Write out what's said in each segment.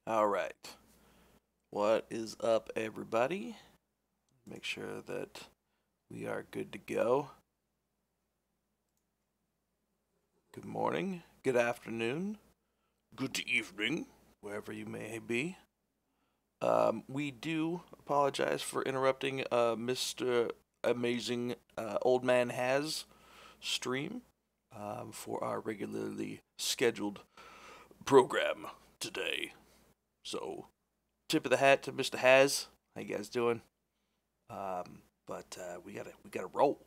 All right. What is up, everybody? Make sure that we are good to go. Good morning, good afternoon, good evening, wherever you may be. We do apologize for interrupting Mr. Amazing Old Man Has stream for our regularly scheduled program today. So, tip of the hat to Mr. Has. How you guys doing? But we gotta roll.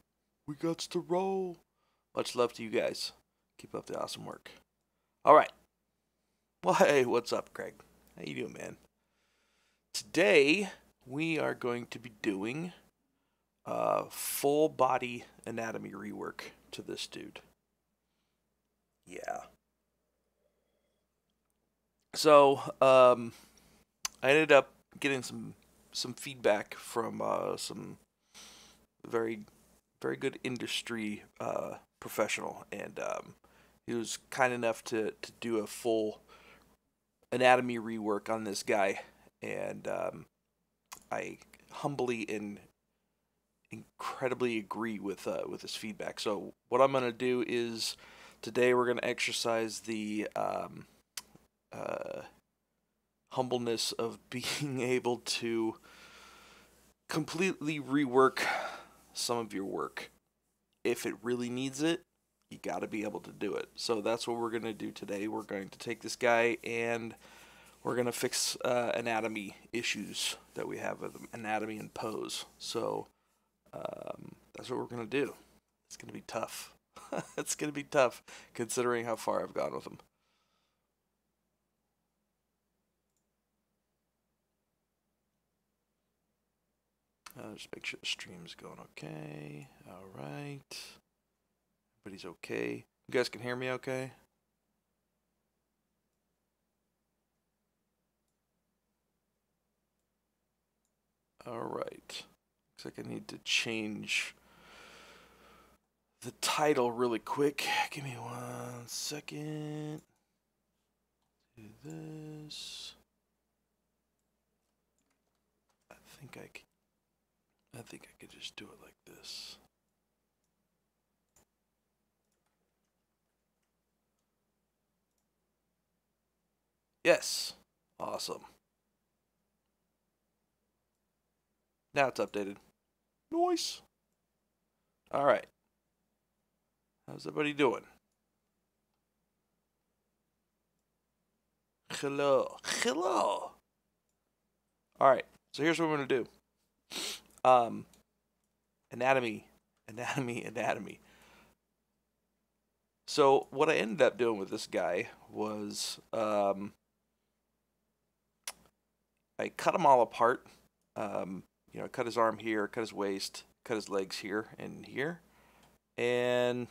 We got to roll. Much love to you guys. Keep up the awesome work. All right. Well, hey, what's up, Craig? How you doing, man? Today we are going to be doing a full body anatomy rework to this dude. Yeah. So, I ended up getting some feedback from some very good industry professional, and he was kind enough to do a full anatomy rework on this guy, and I humbly and incredibly agree with his feedback. So what I'm gonna do is today we're gonna exercise the humbleness of being able to completely rework some of your work. If it really needs it, you got to be able to do it. So that's what we're going to do today. We're going to take this guy and we're going to fix anatomy issues that we have with him, anatomy and pose. So that's what we're going to do. It's going to be tough. It's going to be tough considering how far I've gone with him. Just make sure the stream's going okay. All right. Everybody's okay. You guys can hear me okay? All right. Looks like I need to change the title really quick. Give me 1 second. Do this. I think I could just do it like this. Yes. Awesome. Now it's updated. Nice. All right. How's everybody doing? Hello. Hello. All right. So here's what we're going to do. Anatomy. So what I ended up doing with this guy was I cut him all apart. I cut his arm here, cut his waist, cut his legs here and here, and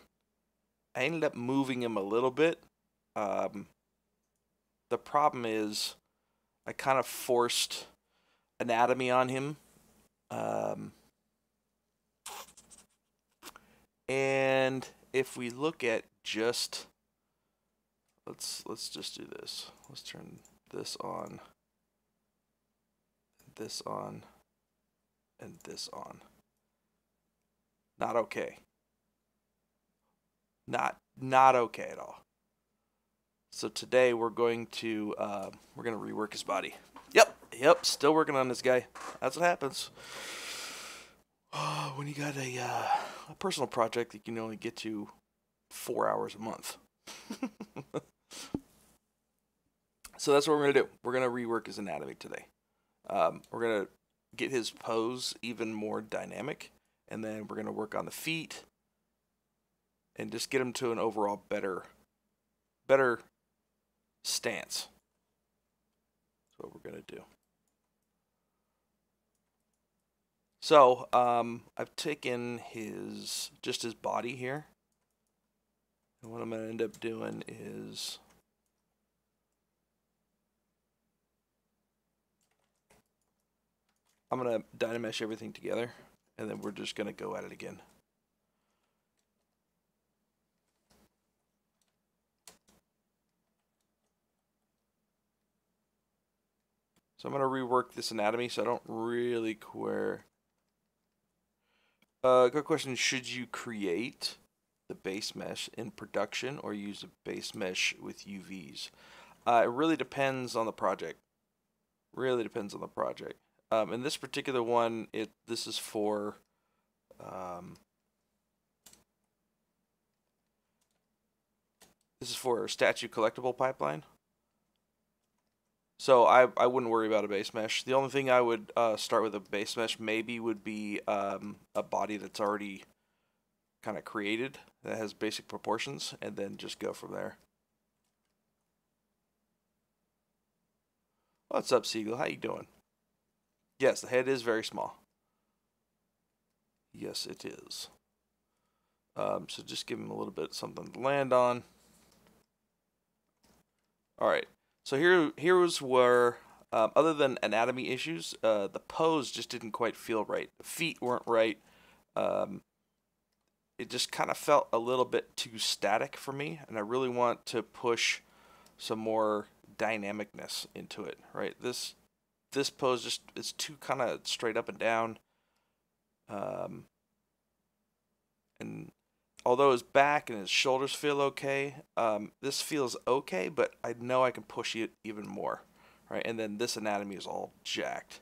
I ended up moving him a little bit. The problem is I kind of forced anatomy on him. And if we look at just let's just do this. Let's turn this on, this on, and this on. Not okay. Not okay at all. So today we're going to rework his body. Yep, still working on this guy. That's what happens when you got a personal project that you can only get to 4 hours a month. So that's what we're gonna do. We're gonna rework his anatomy today. We're gonna get his pose even more dynamic, and then we're gonna work on the feet and just get him to an overall better stance. That's what we're gonna do. So I've taken just his body here, and what I'm gonna end up doing is I'm gonna dynamesh everything together, and then we're just gonna go at it again. So I'm going to rework this anatomy so I don't really care. Good question. Should you create the base mesh in production or use a base mesh with UVs? It really depends on the project. Really depends on the project. In this particular one, this is for a statue collectible pipeline. So I wouldn't worry about a base mesh. The only thing I would start with a base mesh maybe would be a body that's already kind of created that has basic proportions, and then just go from there. What's up, Siegel? How you doing? Yes, the head is very small. Yes, it is. So just give him a little bit of something to land on. All right. So here's where, other than anatomy issues, the pose just didn't quite feel right. The feet weren't right. It just kind of felt a little bit too static for me, and I really want to push some more dynamicness into it. Right. This pose just is too kind of straight up and down. And although his back and his shoulders feel okay, this feels okay, but I know I can push it even more, right? And then this anatomy is all jacked.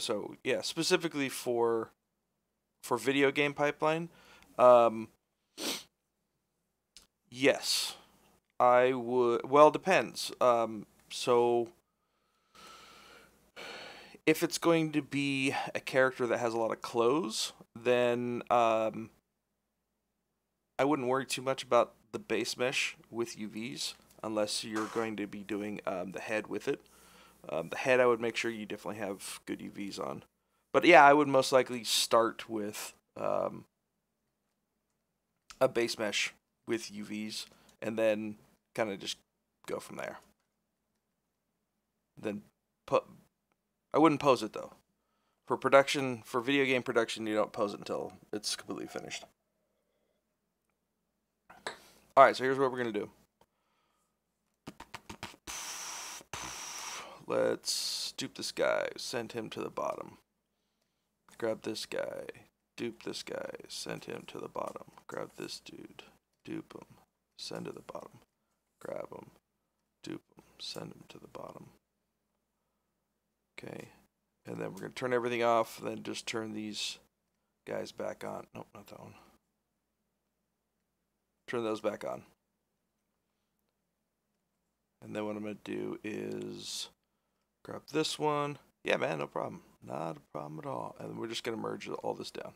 So yeah, specifically for video game pipeline, yes, I would. Well, depends. So if it's going to be a character that has a lot of clothes, then I wouldn't worry too much about the base mesh with UVs unless you're going to be doing the head with it. The head, I would make sure you definitely have good UVs on. But yeah, I would most likely start with a base mesh with UVs and then kind of just go from there. Then I wouldn't pose it though. For production, for video game production, you don't pose it until it's completely finished. Alright, so here's what we're going to do. Let's dupe this guy, send him to the bottom. Grab this guy, dupe this guy, send him to the bottom. Grab this dude, dupe him, send to the bottom. Grab him, dupe him, send him to the bottom. Okay, and then we're going to turn everything off, then just turn these guys back on. Nope, not that one. Turn those back on. And then what I'm going to do is grab this one. Yeah, man, no problem. Not a problem at all. And we're just going to merge all this down.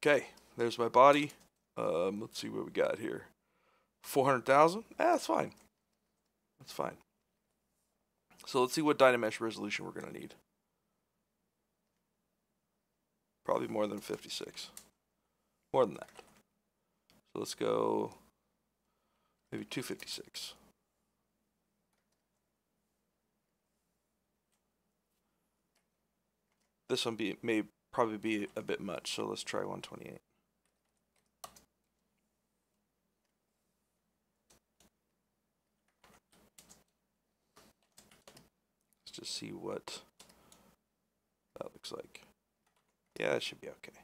Okay, there's my body. Let's see what we got here. 400,000? That's fine. That's fine. So let's see what Dynamesh resolution we're going to need. Probably more than 56. More than that. So let's go maybe 256. This one may probably be a bit much, so let's try 128. Let's just see what that looks like. Yeah, that should be okay.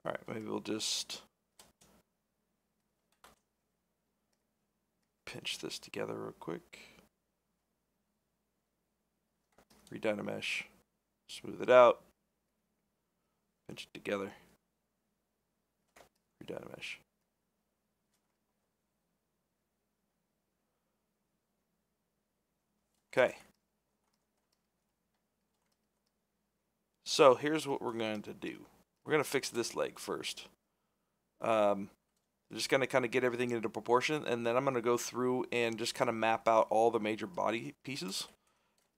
Alright, maybe we'll just pinch this together real quick. Redynamesh. Smooth it out. Pinch it together. Redynamesh. Okay. So here's what we're going to do. We're going to fix this leg first. Just going to kind of get everything into proportion, and then I'm going to go through and just kind of map out all the major body pieces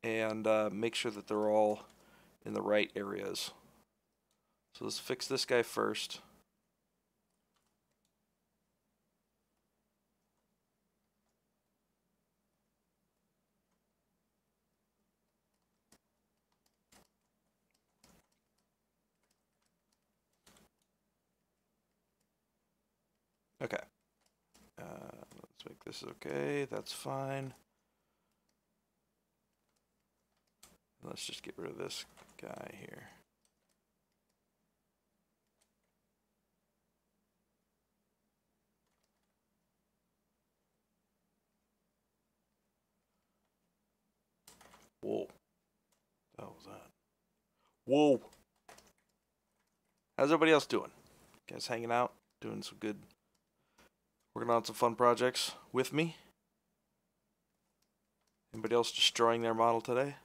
and make sure that they're all in the right areas. So let's fix this guy first. Okay. Let's make this okay. That's fine. Let's just get rid of this guy here. Whoa. What was that? Whoa. How's everybody else doing? Guys hanging out? Doing some good... Working on some fun projects with me? Anybody else destroying their model today?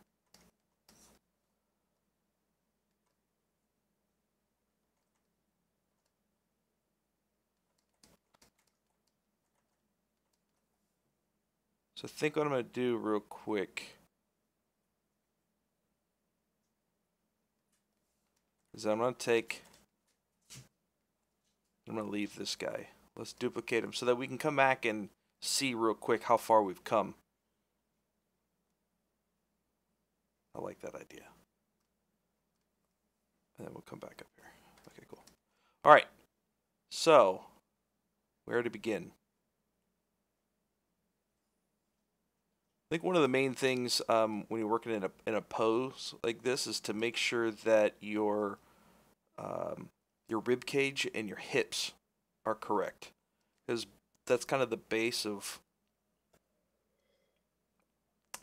So I think what I'm going to do real quick is I'm going to leave this guy. Let's duplicate him so that we can come back and see real quick how far we've come. I like that idea. And then we'll come back up here. Okay, cool. All right. So, where to begin? I think one of the main things when you're working in a pose like this is to make sure that your rib cage and your hips are correct, because that's kind of the base of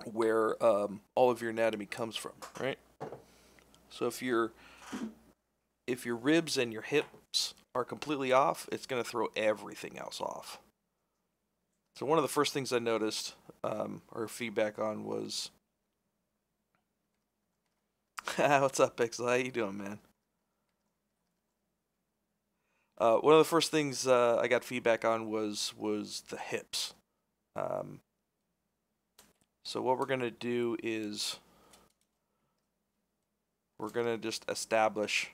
where all of your anatomy comes from, right? So if your ribs and your hips are completely off, it's going to throw everything else off. So one of the first things I noticed or feedback on was, what's up, Pixel? How you doing, man? One of the first things I got feedback on was the hips. So what we're gonna do is we're gonna just establish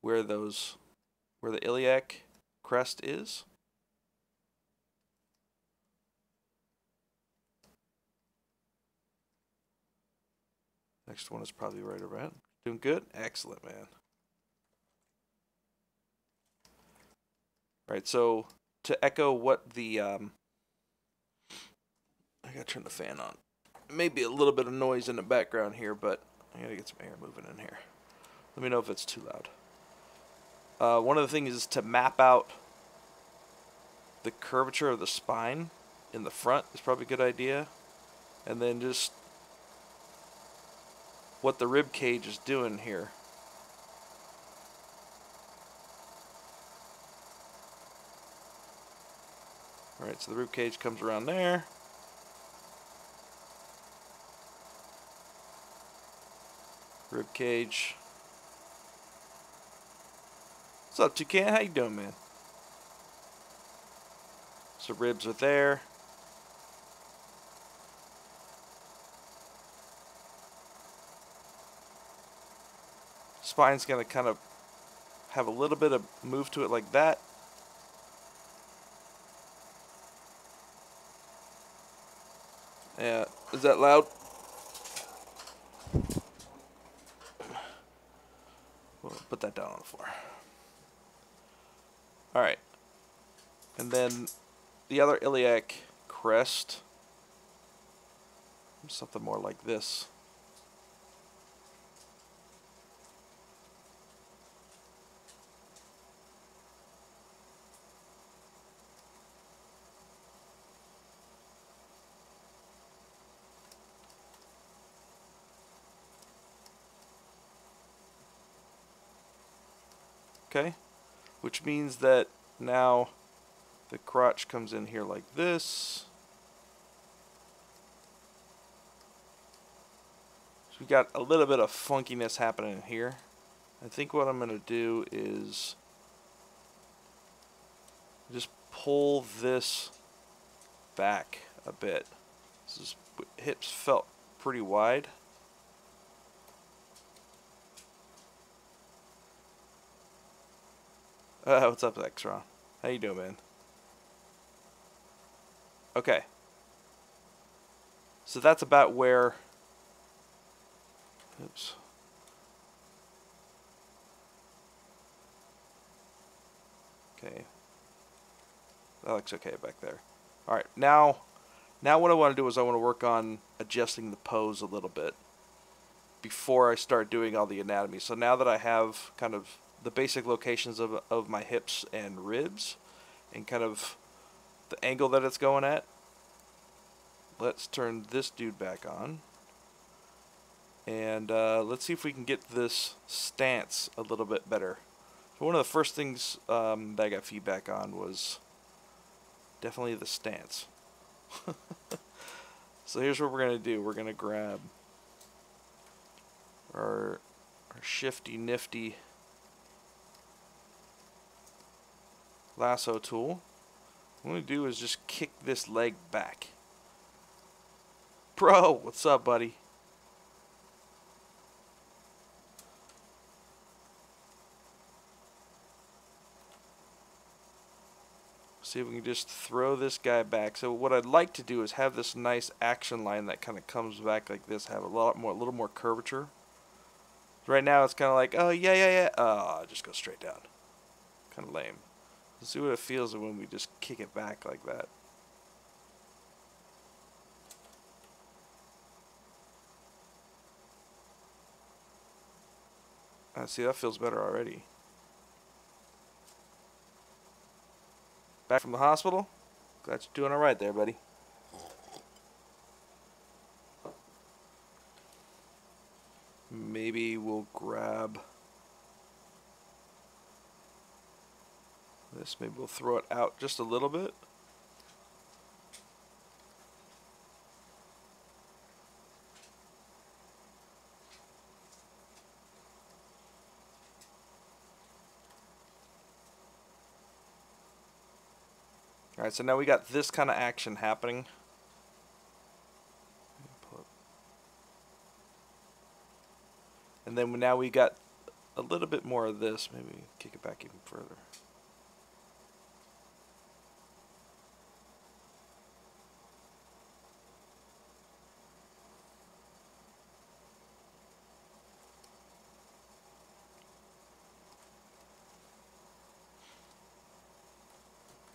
where the iliac crest is. Next one is probably right around. Doing good? Excellent, man. Right, so to echo what the I gotta turn the fan on. Maybe a little bit of noise in the background here, but I gotta get some air moving in here. Let me know if it's too loud. One of the things is to map out the curvature of the spine in the front is probably a good idea. And then just what the rib cage is doing here. Alright, so the rib cage comes around there. Rib cage. What's up, Toucan? How you doing, man? So ribs are there. Spine's gonna kind of have a little bit of move to it like that. Yeah, is that loud? We'll put that down on the floor. Alright. And then the other iliac crest. Something more like this. Okay, which means that now the crotch comes in here like this. So we got a little bit of funkiness happening here. I think what I'm going to do is just pull this back a bit. Hips felt pretty wide. What's up, Exron? How you doing, man? Okay. So that's about where... Oops. Okay. That looks okay back there. All right, now what I want to do is I want to work on adjusting the pose a little bit before I start doing all the anatomy. So now that I have kind of the basic locations of my hips and ribs and kind of the angle that it's going at, let's turn this dude back on. And let's see if we can get this stance a little bit better. So one of the first things that I got feedback on was definitely the stance. So here's what we're going to do. We're going to grab our shifty nifty lasso tool. What I'm going to do is just kick this leg back. Bro, what's up, buddy? See if we can just throw this guy back. So what I'd like to do is have this nice action line that kind of comes back like this, have a little more curvature. Right now it's kind of like, oh yeah, just go straight down. Kind of lame. Let's see what it feels when we just kick it back like that. See, that feels better already. Back from the hospital? Glad you're doing alright there, buddy. Maybe we'll grab this. Maybe we'll throw it out just a little bit. Alright, so now we got this kind of action happening. And then now we got a little bit more of this. Maybe kick it back even further.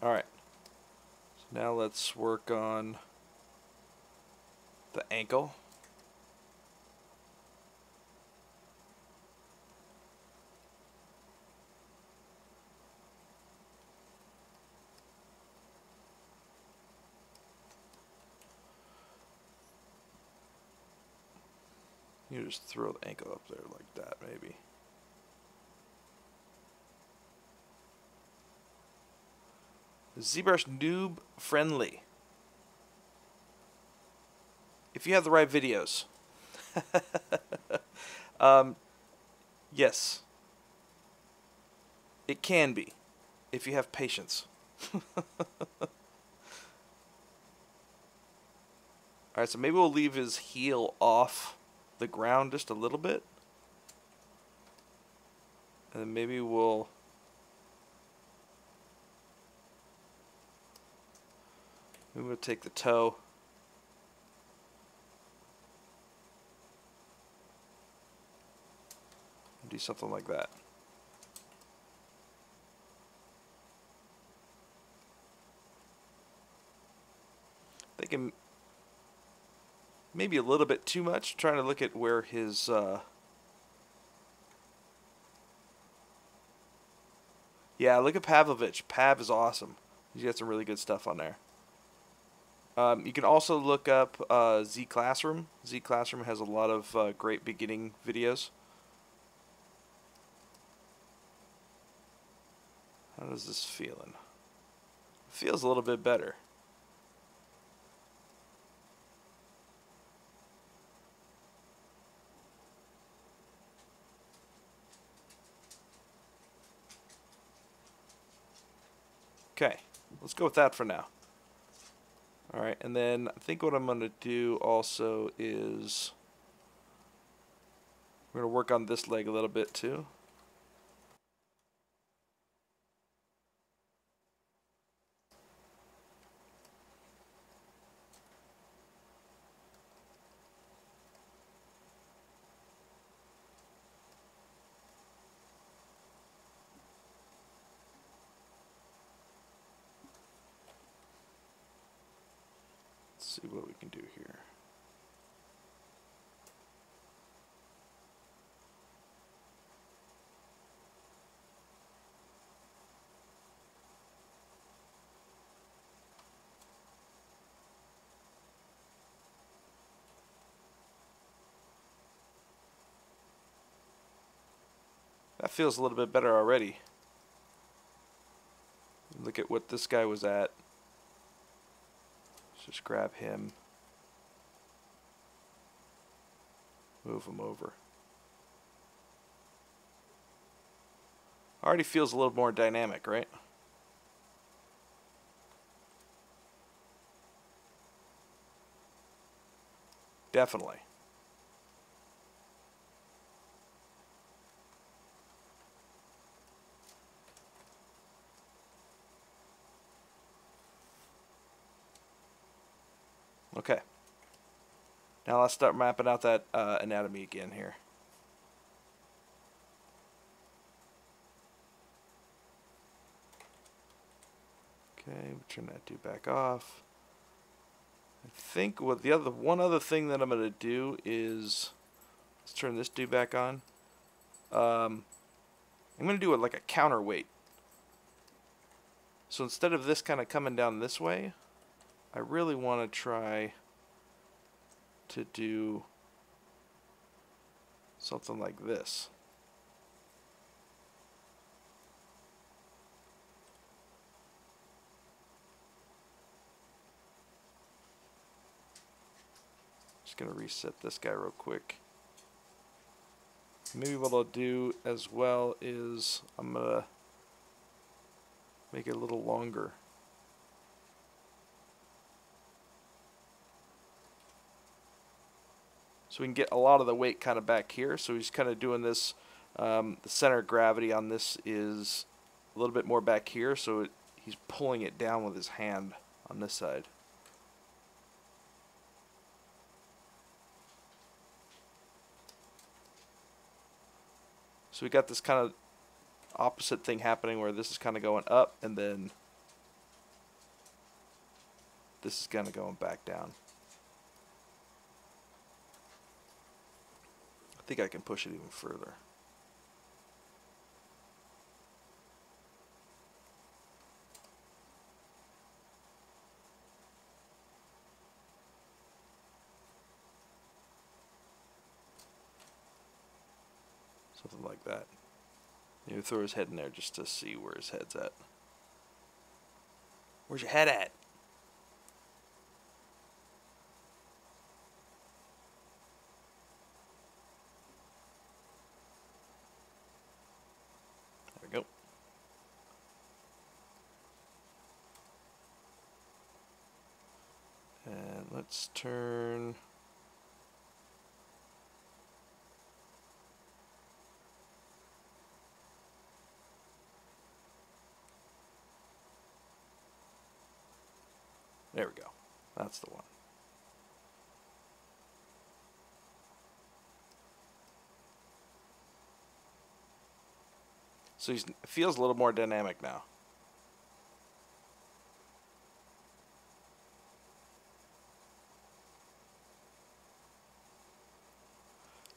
Alright. So now let's work on the ankle. You just throw the ankle up there like that, maybe. ZBrush noob friendly. If you have the right videos. Yes. It can be. If you have patience. Alright, so maybe we'll leave his heel off the ground just a little bit. And then maybe we'll take the toe. And do something like that. Thinking maybe a little bit too much. Trying to look at where his yeah, look at Pavlovich. Pav is awesome. He's got some really good stuff on there. You can also look up Z Classroom. Z Classroom has a lot of great beginning videos. How does this feeling? Feels a little bit better. Okay, let's go with that for now. Alright, and then I think what I'm going to do also is we're going to work on this leg a little bit too. see what we can do here. That feels a little bit better already. Look at what this guy was at. Let's just grab him. Move him over. Already feels a little more dynamic, right? Definitely. Okay. Now let's start mapping out that anatomy again here. Okay, we'll turn that dude back off. I think what the one other thing that I'm gonna do is let's turn this dude back on. I'm gonna do it like a counterweight. So instead of this kind of coming down this way, I really want to try to do something like this. Just gonna reset this guy real quick. Maybe what I'll do as well is I'm gonna make it a little longer. So we can get a lot of the weight kind of back here. So he's kind of doing this, the center of gravity on this is a little bit more back here, so he's pulling it down with his hand on this side. So we got this kind of opposite thing happening where this is kind of going up and then this is kind of going back down. I think I can push it even further. Something like that. Maybe throw his head in there just to see where his head's at. Where's your head at? There we go. And let's turn... There we go. That's the one. So he feels a little more dynamic now.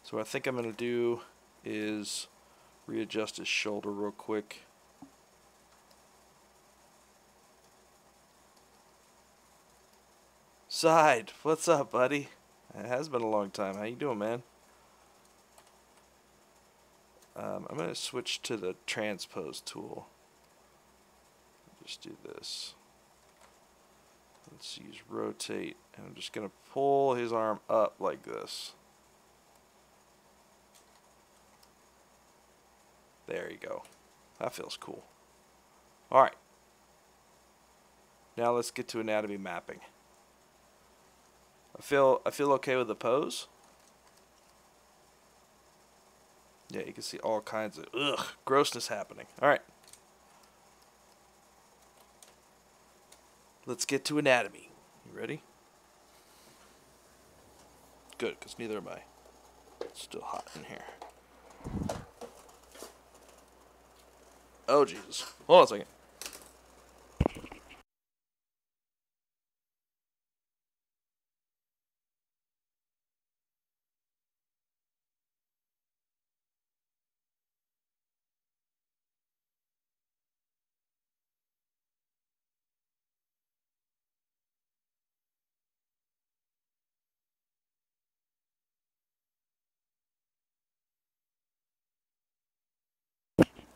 So what I think I'm going to do is readjust his shoulder real quick. Side, what's up, buddy? It has been a long time. How you doing, man? I'm going to switch to the transpose tool. Just do this. Let's use rotate, and I'm just going to pull his arm up like this. There you go. That feels cool. Alright. Now let's get to anatomy mapping. I feel okay with the pose. Yeah, you can see all kinds of grossness happening. Alright. Let's get to anatomy. You ready? Good, because neither am I. It's still hot in here. Oh, Jesus. Hold on a second.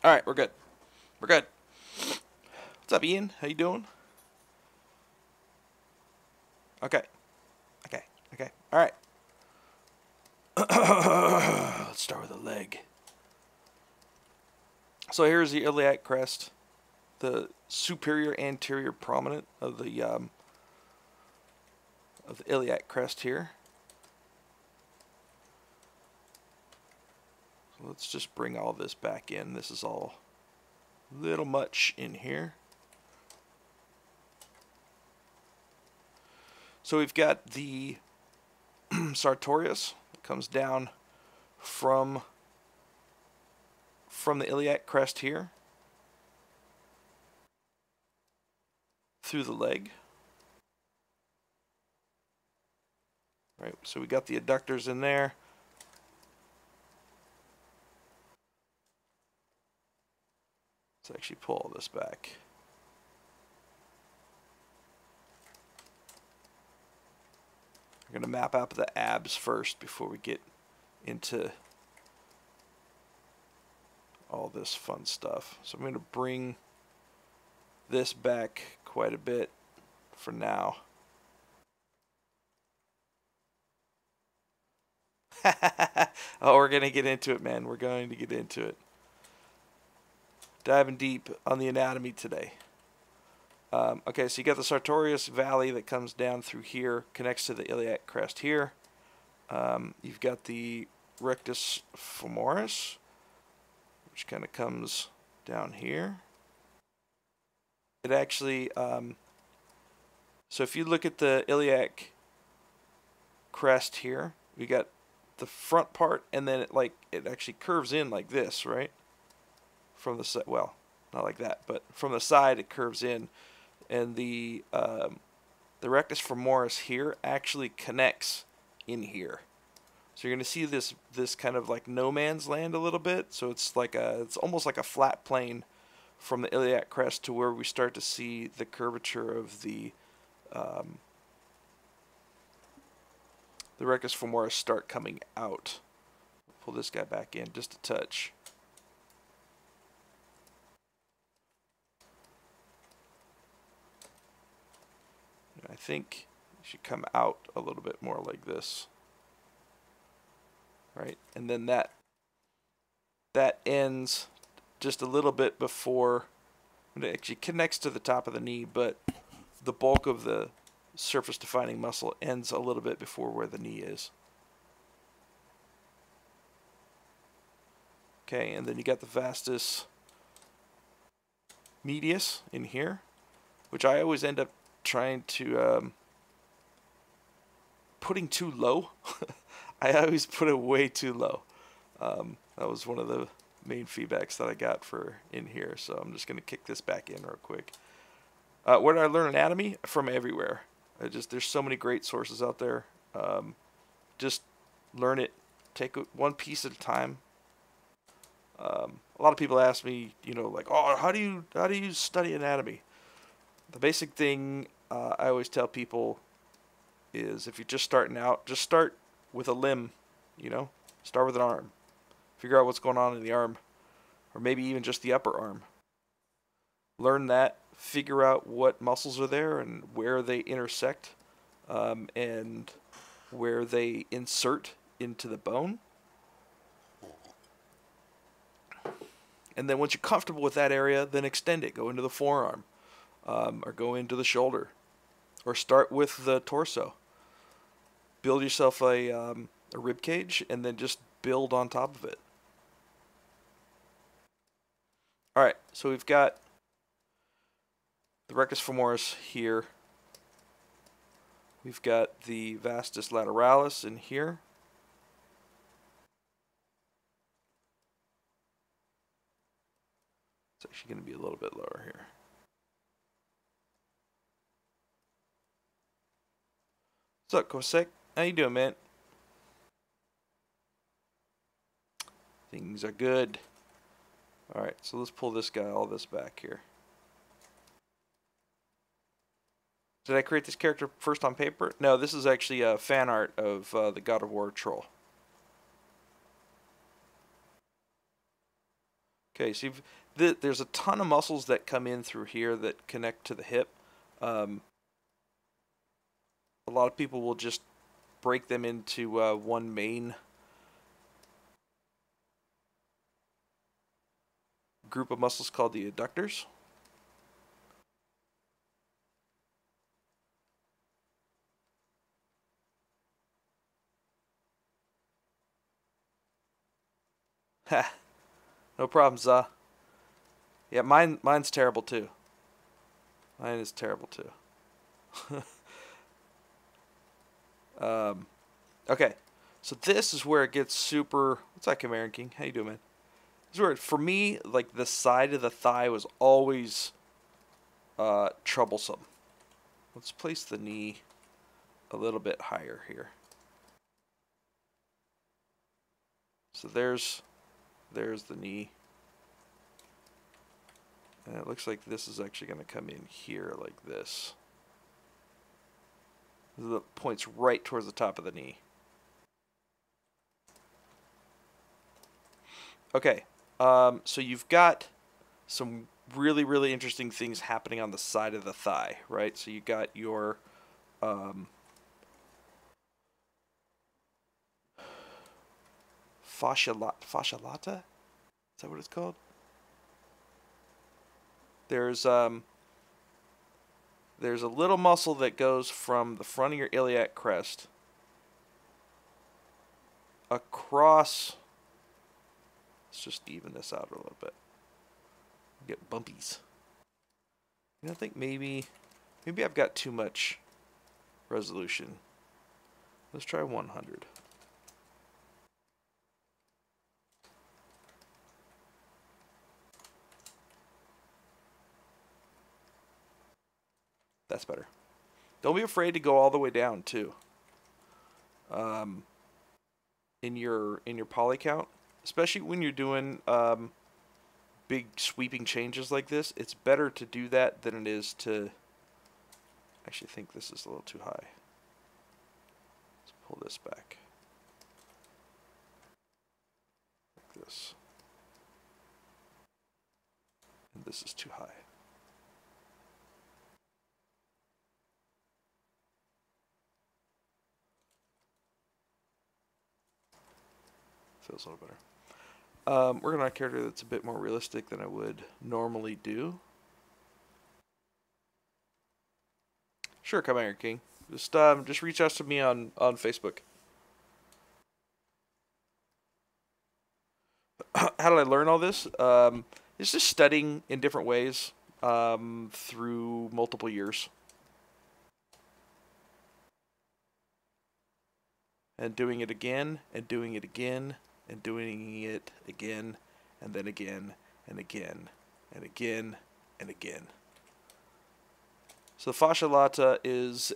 All right, we're good. We're good. What's up, Ian? How you doing? Okay. Okay. Okay. All right. Let's start with the leg. So here's the iliac crest, the superior anterior prominent of the iliac crest here. So let's just bring all this back in. This is all a little much in here. So we've got the sartorius that comes down from the iliac crest here through the leg. Right, so we got the adductors in there. Let's actually pull all this back. We're going to map out the abs first before we get into all this fun stuff. So I'm going to bring this back quite a bit for now. Oh, we're going to get into it, man. We're going to get into it. Diving deep on the anatomy today. Okay, so you got the sartorius valley that comes down through here, connects to the iliac crest here. You've got the rectus femoris, which kind of comes down here. It actually, so if you look at the iliac crest here, we got the front part, and then it actually curves in like this, right? From the side, well, not like that, but from the side it curves in, and the rectus femoris here actually connects in here. So you're going to see this kind of like no man's land a little bit. So it's almost like a flat plane from the iliac crest to where we start to see the curvature of the rectus femoris start coming out. Pull this guy back in just a touch. I think it should come out a little bit more like this. Right? And then that ends just a little bit before it actually connects to the top of the knee, but the bulk of the surface defining muscle ends a little bit before where the knee is. Okay, and then you got the vastus medius in here, which I always end up trying to putting too low. I always put it way too low. That was one of the main feedbacks that I got for in here, so I'm just going to kick this back in real quick. Where did I learn anatomy? From everywhere. There's so many great sources out there. Just learn it. Take it one piece at a time. A lot of people ask me, like, oh, how do you study anatomy? The basic thing I always tell people is, if you're just starting out, just start with a limb. Start with an arm. Figure out what's going on in the arm, or maybe even just the upper arm. Learn that. Figure out what muscles are there and where they intersect, and where they insert into the bone. And then once you're comfortable with that area, then extend it. Go into the forearm, or go into the shoulder, or start with the torso. Build yourself a rib cage, and then just build on top of it. All right, so we've got the rectus femoris here. We've got the vastus lateralis in here. It's actually going to be a little bit lower here. What's up, Kosek? How you doing, man? Things are good. Alright, so let's pull all this back here. Did I create this character first on paper? No, this is actually a fan art of the God of War troll. Okay, so there's a ton of muscles that come in through here that connect to the hip. A lot of people will just break them into one main group of muscles called the adductors. Ha, no problem, Za. Yeah, mine's terrible too. Mine is terrible too. Okay, so this is where it gets super. What's that, American King? How you doing, man? This is where, for me, like the side of the thigh was always troublesome. Let's place the knee a little bit higher here. So there's the knee. And it looks like this is actually going to come in here like this. The point's right towards the top of the knee. Okay, so you've got some really, really interesting things happening on the side of the thigh, right? So you got your fascia lata? Is that what it's called? There's a little muscle that goes from the front of your iliac crest across. Let's just even this out a little bit. Get bumpies. I think maybe I've got too much resolution. Let's try 100. That's better. Don't be afraid to go all the way down too. In your poly count, especially when you're doing big sweeping changes like this, it's better to do that than it is to. Actually, think this is a little too high. Let's pull this back. Like this. And this is too high. Feels a little better. Working on a character that's a bit more realistic than I would normally do. Sure, come here, King. Just reach out to me on Facebook. How did I learn all this? It's just studying in different ways through multiple years. And doing it again, and doing it again, and doing it again, and then again, and again, and again, and again. So the fascia lata is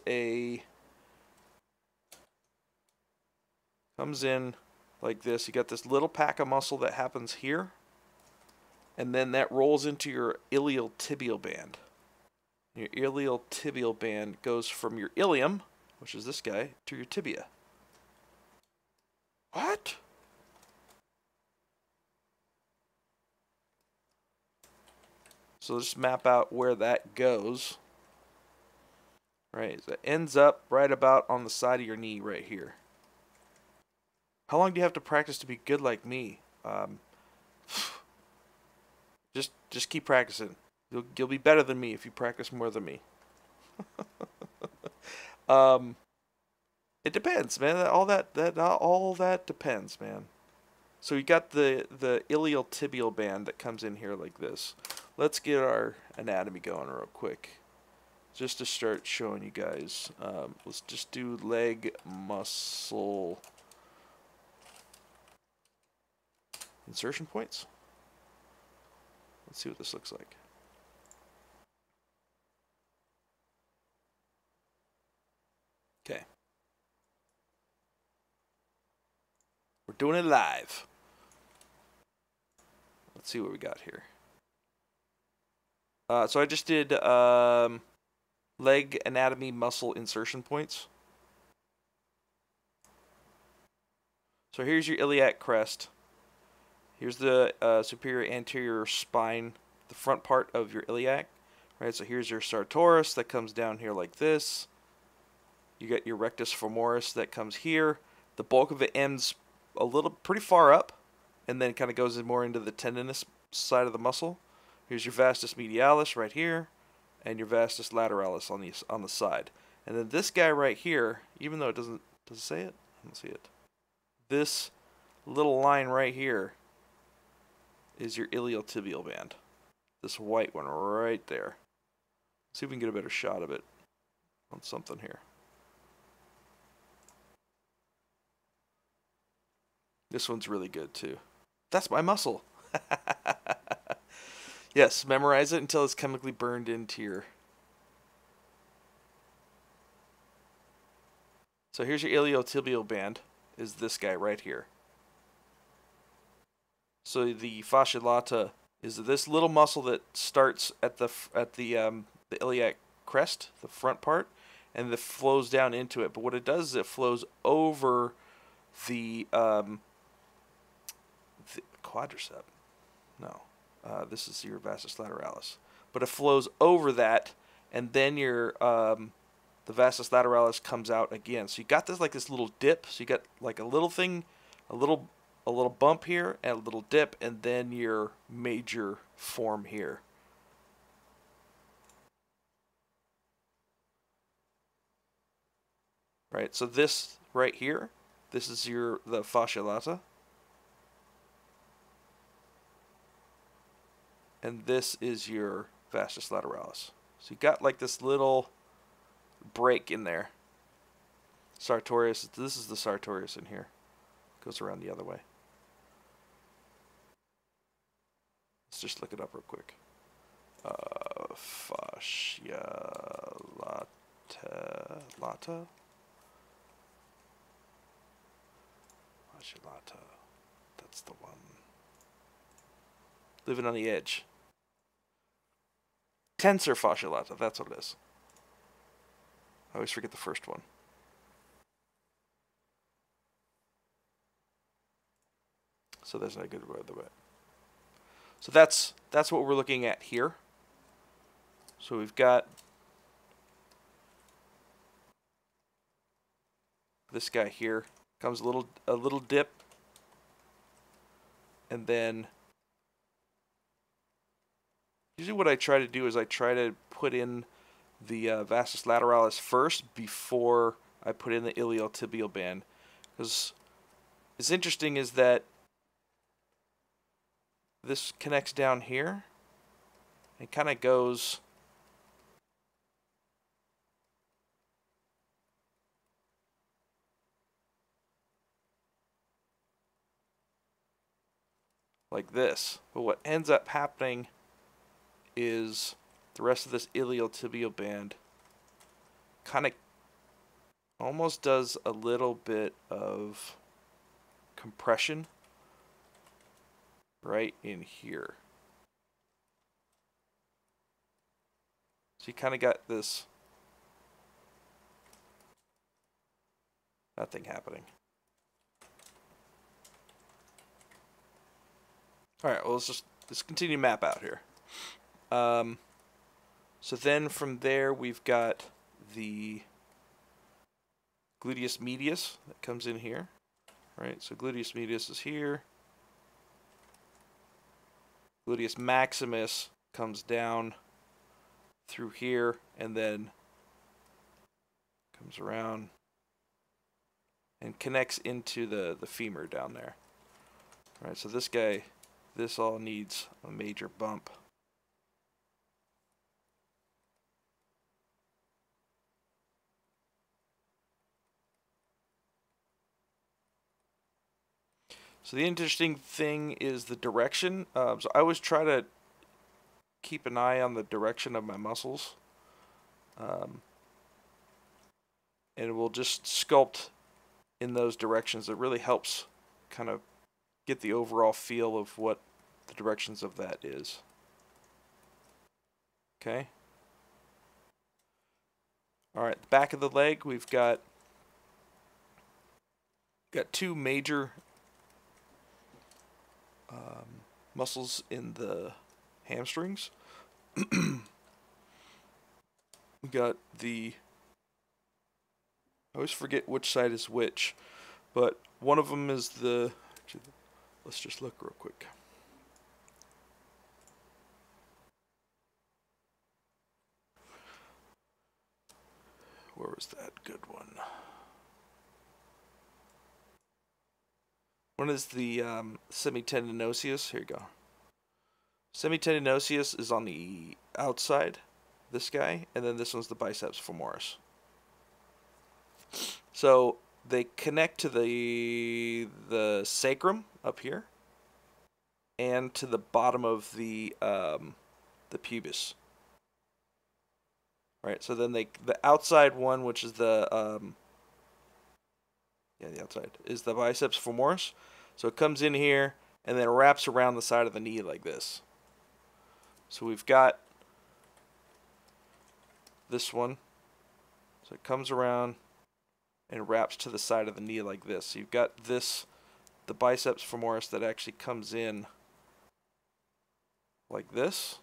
comes in like this. You got this little pack of muscle that happens here, and then that rolls into your iliotibial band. Your iliotibial band goes from your ilium, which is this guy, to your tibia. What? So just map out where that goes. Right, so it ends up right about on the side of your knee right here. How long do you have to practice to be good like me? Just keep practicing. You'll be better than me if you practice more than me. It depends, man. All that depends, man. So you got the iliotibial band that comes in here like this. Let's get our anatomy going real quick, just to start showing you guys. Let's just do leg muscle insertion points. Let's see what this looks like. Okay. We're doing it live. Let's see what we got here. So I just did leg anatomy muscle insertion points. So here's your iliac crest. Here's the superior anterior spine, the front part of your iliac. Right, so here's your sartorius that comes down here like this. You got your rectus femoris that comes here. The bulk of it ends pretty far up, and then kind of goes more into the tendinous side of the muscle. Here's your vastus medialis right here, and your vastus lateralis on the side. And then this guy right here, even though it does it say it? I don't see it. This little line right here is your iliotibial band. This white one right there. See if we can get a better shot of it on something here. This one's really good too. That's my muscle. Yes, memorize it until it's chemically burned into your... So here's your iliotibial band, is this guy right here. So the fascia lata is this little muscle that starts at the iliac crest, the front part, and that flows down into it. But what it does is it flows over the quadricep. No, this is your vastus lateralis. But it flows over that, and then your the vastus lateralis comes out again. So you got this like this little dip. So you got like a little thing, a little bump here, and a little dip, and then your major form here. Right. So this right here, this is the fascia lata. And this is your vastus lateralis. So you got like this little break in there. Sartorius, this is the sartorius in here. Goes around the other way. Let's just look it up real quick. Fascia lata. Fascia lata. That's the one. Living on the edge. Tensor fascia lata, that's what it is. I always forget the first one. So there's not a good word the way. So that's what we're looking at here. So we've got this guy here. Comes a little dip, and then usually what I try to do is I try to put in the vastus lateralis first before I put in the iliotibial band. Because what's interesting is that this connects down here and kind of goes like this. But what ends up happening is the rest of this iliotibial band kind of almost does a little bit of compression right in here. So you kind of got that thing happening. Alright, well let's continue to map out here. So then from there we've got the gluteus medius that comes in here. Right, so gluteus medius is here. Gluteus maximus comes down through here and then comes around and connects into the femur down there. All right, so this guy, this all needs a major bump. So the interesting thing is the direction. So I always try to keep an eye on the direction of my muscles. And we'll just sculpt in those directions. It really helps kind of get the overall feel of what the directions of that is. Okay. All right, back of the leg, we've got two major muscles in the hamstrings. We got the, I always forget which side is which, but one of them is the, actually, let's just look real quick. Where was that good one? One is the semitendinous. Here you go. Semitendinous is on the outside, this guy, and then this one's the biceps femoris. So they connect to the sacrum up here, and to the bottom of the pubis. Right. So then the outside one, which is the the outside is the biceps femoris. So it comes in here and then wraps around the side of the knee like this. So we've got this one. So it comes around and wraps to the side of the knee like this. So you've got this, the biceps femoris that actually comes in like this.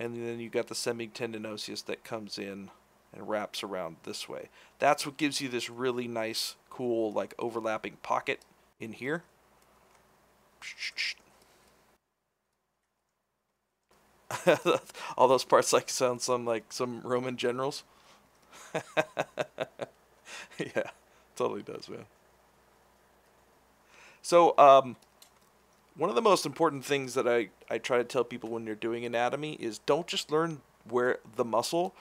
And then you've got the semitendinosus that comes in and wraps around this way. That's what gives you this really nice, cool, like overlapping pocket in here. All those parts like sound like some Roman generals. Yeah, totally does, man. So, one of the most important things that I try to tell people when you're doing anatomy is don't just learn where the muscle,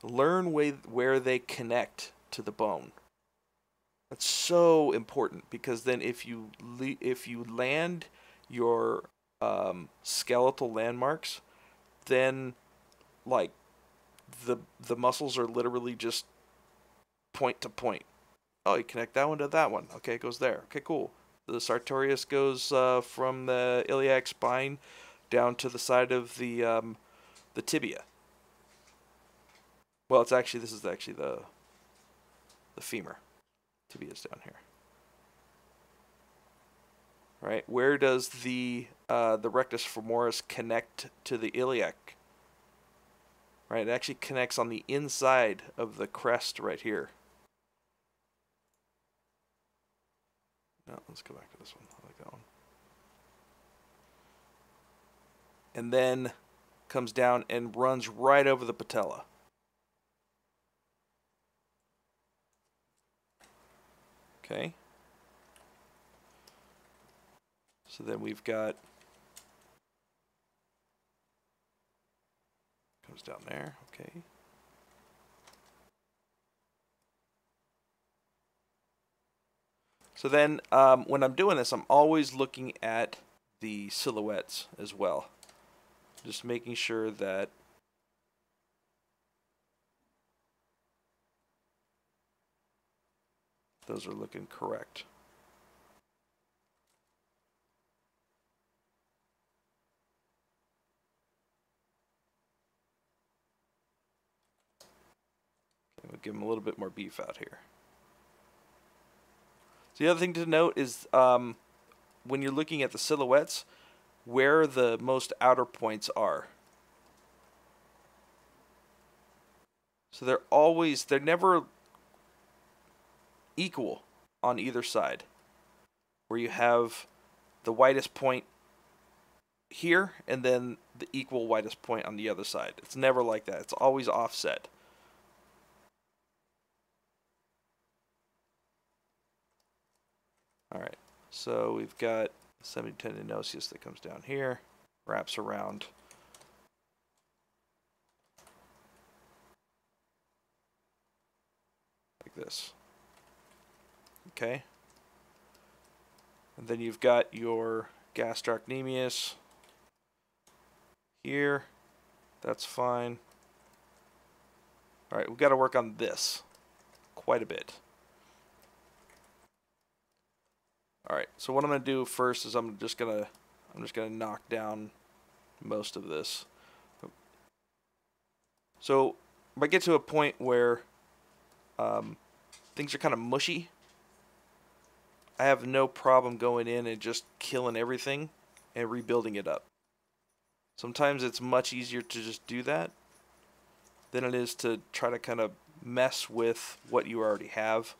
learn where they connect to the bone. That's so important, because then if you land your skeletal landmarks, then like the muscles are literally just point to point. Oh, you connect that one to that one. Okay, it goes there. Okay, cool. The sartorius goes from the iliac spine down to the side of the tibia. Well, this is actually the femur. Tibia's down here. Right? Where does the rectus femoris connect to the iliac? Right? It actually connects on the inside of the crest right here. No, let's go back to this one. I like that one. And then comes down and runs right over the patella. Okay. So then we've got, comes down there. Okay. So then when I'm doing this, I'm always looking at the silhouettes as well. Just making sure that those are looking correct. Okay, we'll give them a little bit more beef out here. So the other thing to note is when you're looking at the silhouettes, where the most outer points are. So they're never equal on either side. Where you have the widest point here and then the equal widest point on the other side. It's never like that. It's always offset. All right, so we've got semitendinosus that comes down here, wraps around. Like this. Okay. And then you've got your gastrocnemius here. That's fine. All right, we've got to work on this quite a bit. All right, so what I'm going to do first is I'm just going to knock down most of this. So if I get to a point where things are kind of mushy, I have no problem going in and just killing everything and rebuilding it up. Sometimes it's much easier to just do that than it is to try to kind of mess with what you already have.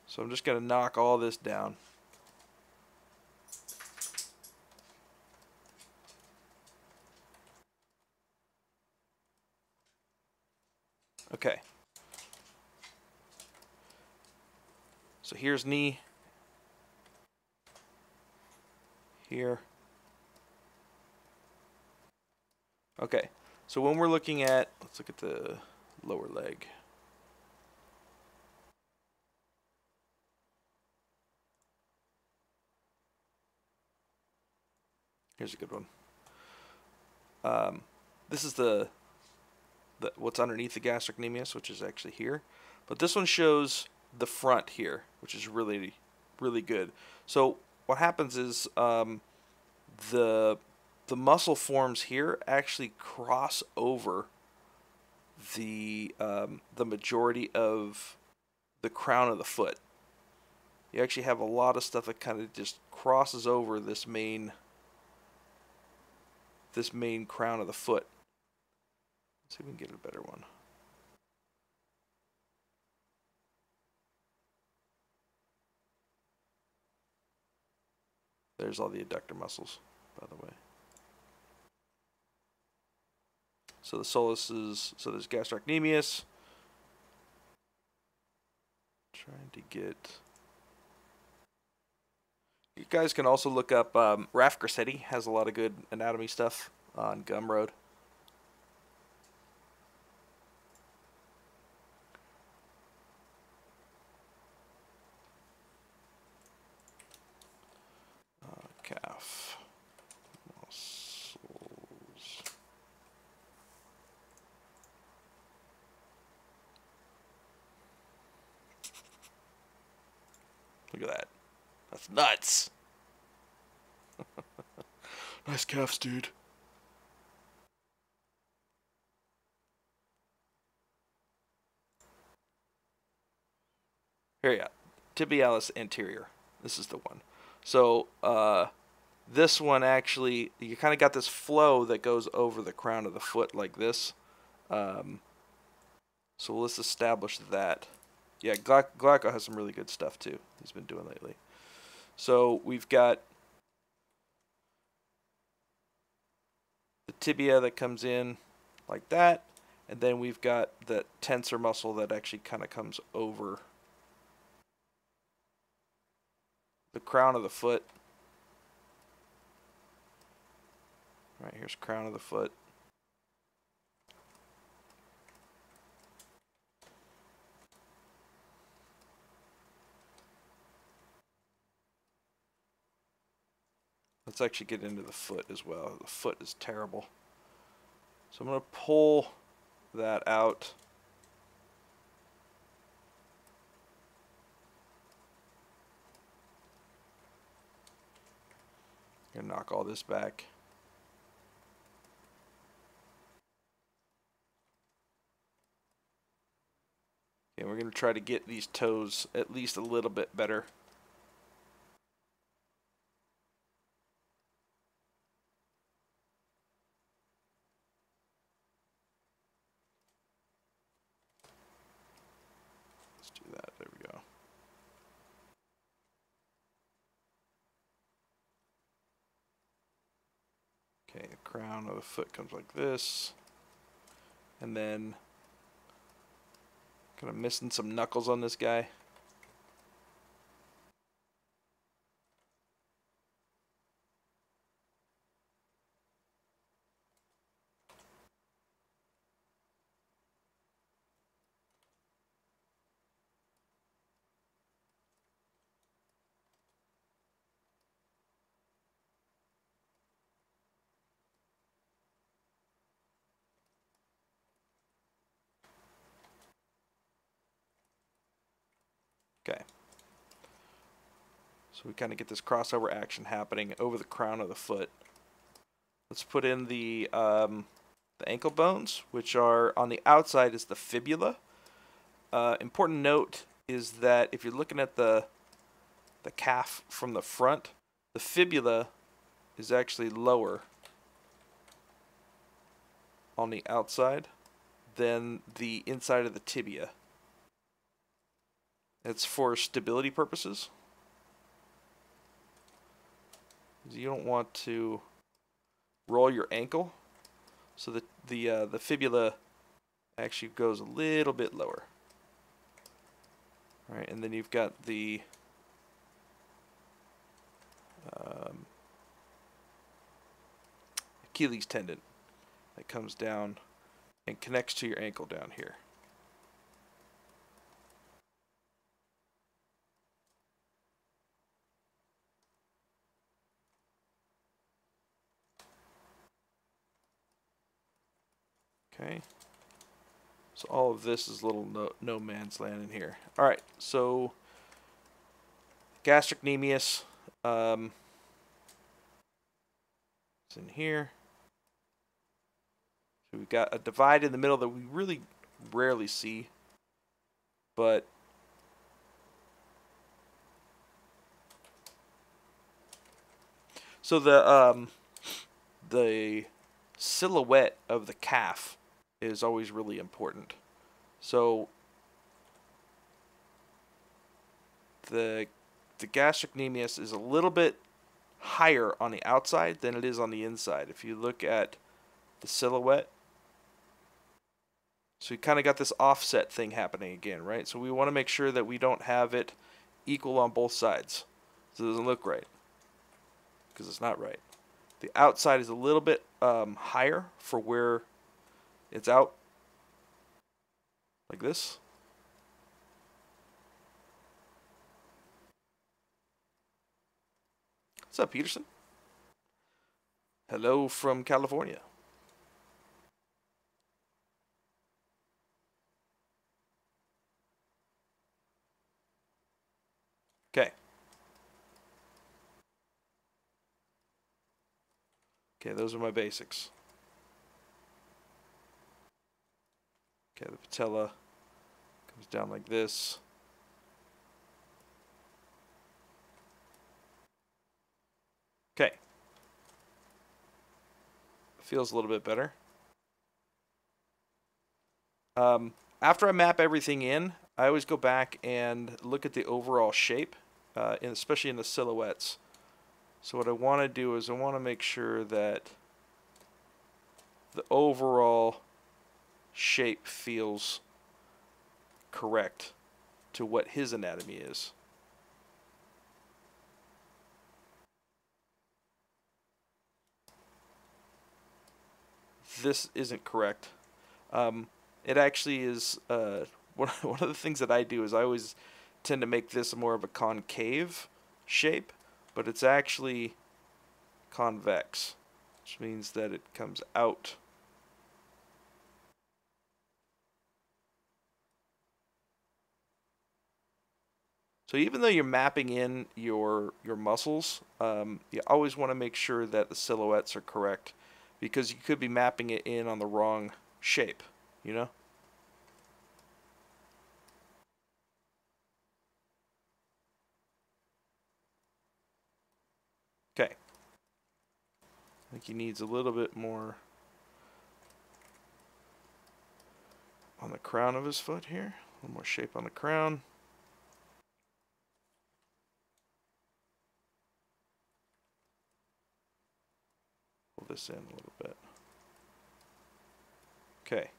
So I'm just going to knock all this down. Okay. So here's knee. Here. Okay. So when we're looking at, let's look at the lower leg. Here's a good one. This is the what's underneath the gastrocnemius, which is actually here. But this one shows the front here, which is really, really good. So what happens is the muscle forms here actually cross over the majority of the crown of the foot. You actually have a lot of stuff that kind of just crosses over this main crown of the foot. Let's see if we can get a better one. There's all the adductor muscles, by the way. So the soleus is, so there's gastrocnemius. Trying to get... You guys can also look up, Raf Grassetti has a lot of good anatomy stuff on Gumroad. Calf muscles. Look at that. That's nuts. Nice calves, dude. Here you go. Tibialis anterior. This is the one. So, this one actually, you kind of got this flow that goes over the crown of the foot like this. So let's establish that. Yeah, Glauco has some really good stuff too. He's been doing lately. So we've got the tibia that comes in like that, and then we've got the tensor muscle that actually kind of comes over the crown of the foot. All right, here's crown of the foot. Let's actually get into the foot as well. The foot is terrible. So I'm going to pull that out. Gonna knock all this back. Okay, we're gonna try to get these toes at least a little bit better. Let's do that. There we go. Okay, the crown of the foot comes like this. And then kind of missing some knuckles on this guy. Okay. So we kind of get this crossover action happening over the crown of the foot. Let's put in the ankle bones, which are on the outside is the fibula. Important note is that if you're looking at the calf from the front, the fibula is actually lower on the outside than the inside of the tibia. It's for stability purposes. You don't want to roll your ankle, so that the fibula actually goes a little bit lower. All right, and then you've got the Achilles tendon that comes down and connects to your ankle down here. Okay, so all of this is little no man's land in here. All right, so gastrocnemius is in here. So we've got a divide in the middle that we really rarely see, but so the silhouette of the calf is always really important. So the gastrocnemius is a little bit higher on the outside than it is on the inside. If you look at the silhouette, so you kind of got this offset thing happening again, right? So we want to make sure that we don't have it equal on both sides, so it doesn't look right, because it's not right. The outside is a little bit higher for where it's out, like this. What's up, Peterson? Hello from California. Okay. Okay, those are my basics. Okay, the patella comes down like this. Okay. Feels a little bit better. After I map everything in, I always go back and look at the overall shape, especially in the silhouettes. So what I want to do is I want to make sure that the overall shape feels correct to what his anatomy is. This isn't correct. It actually is, one of the things that I do is I always tend to make this more of a concave shape, but it's actually convex, which means that it comes out. So even though you're mapping in your muscles, you always want to make sure that the silhouettes are correct, because you could be mapping it in on the wrong shape, you know? Okay. I think he needs a little bit more on the crown of his foot here. A little more shape on the crown. Pull this in a little bit. Okay.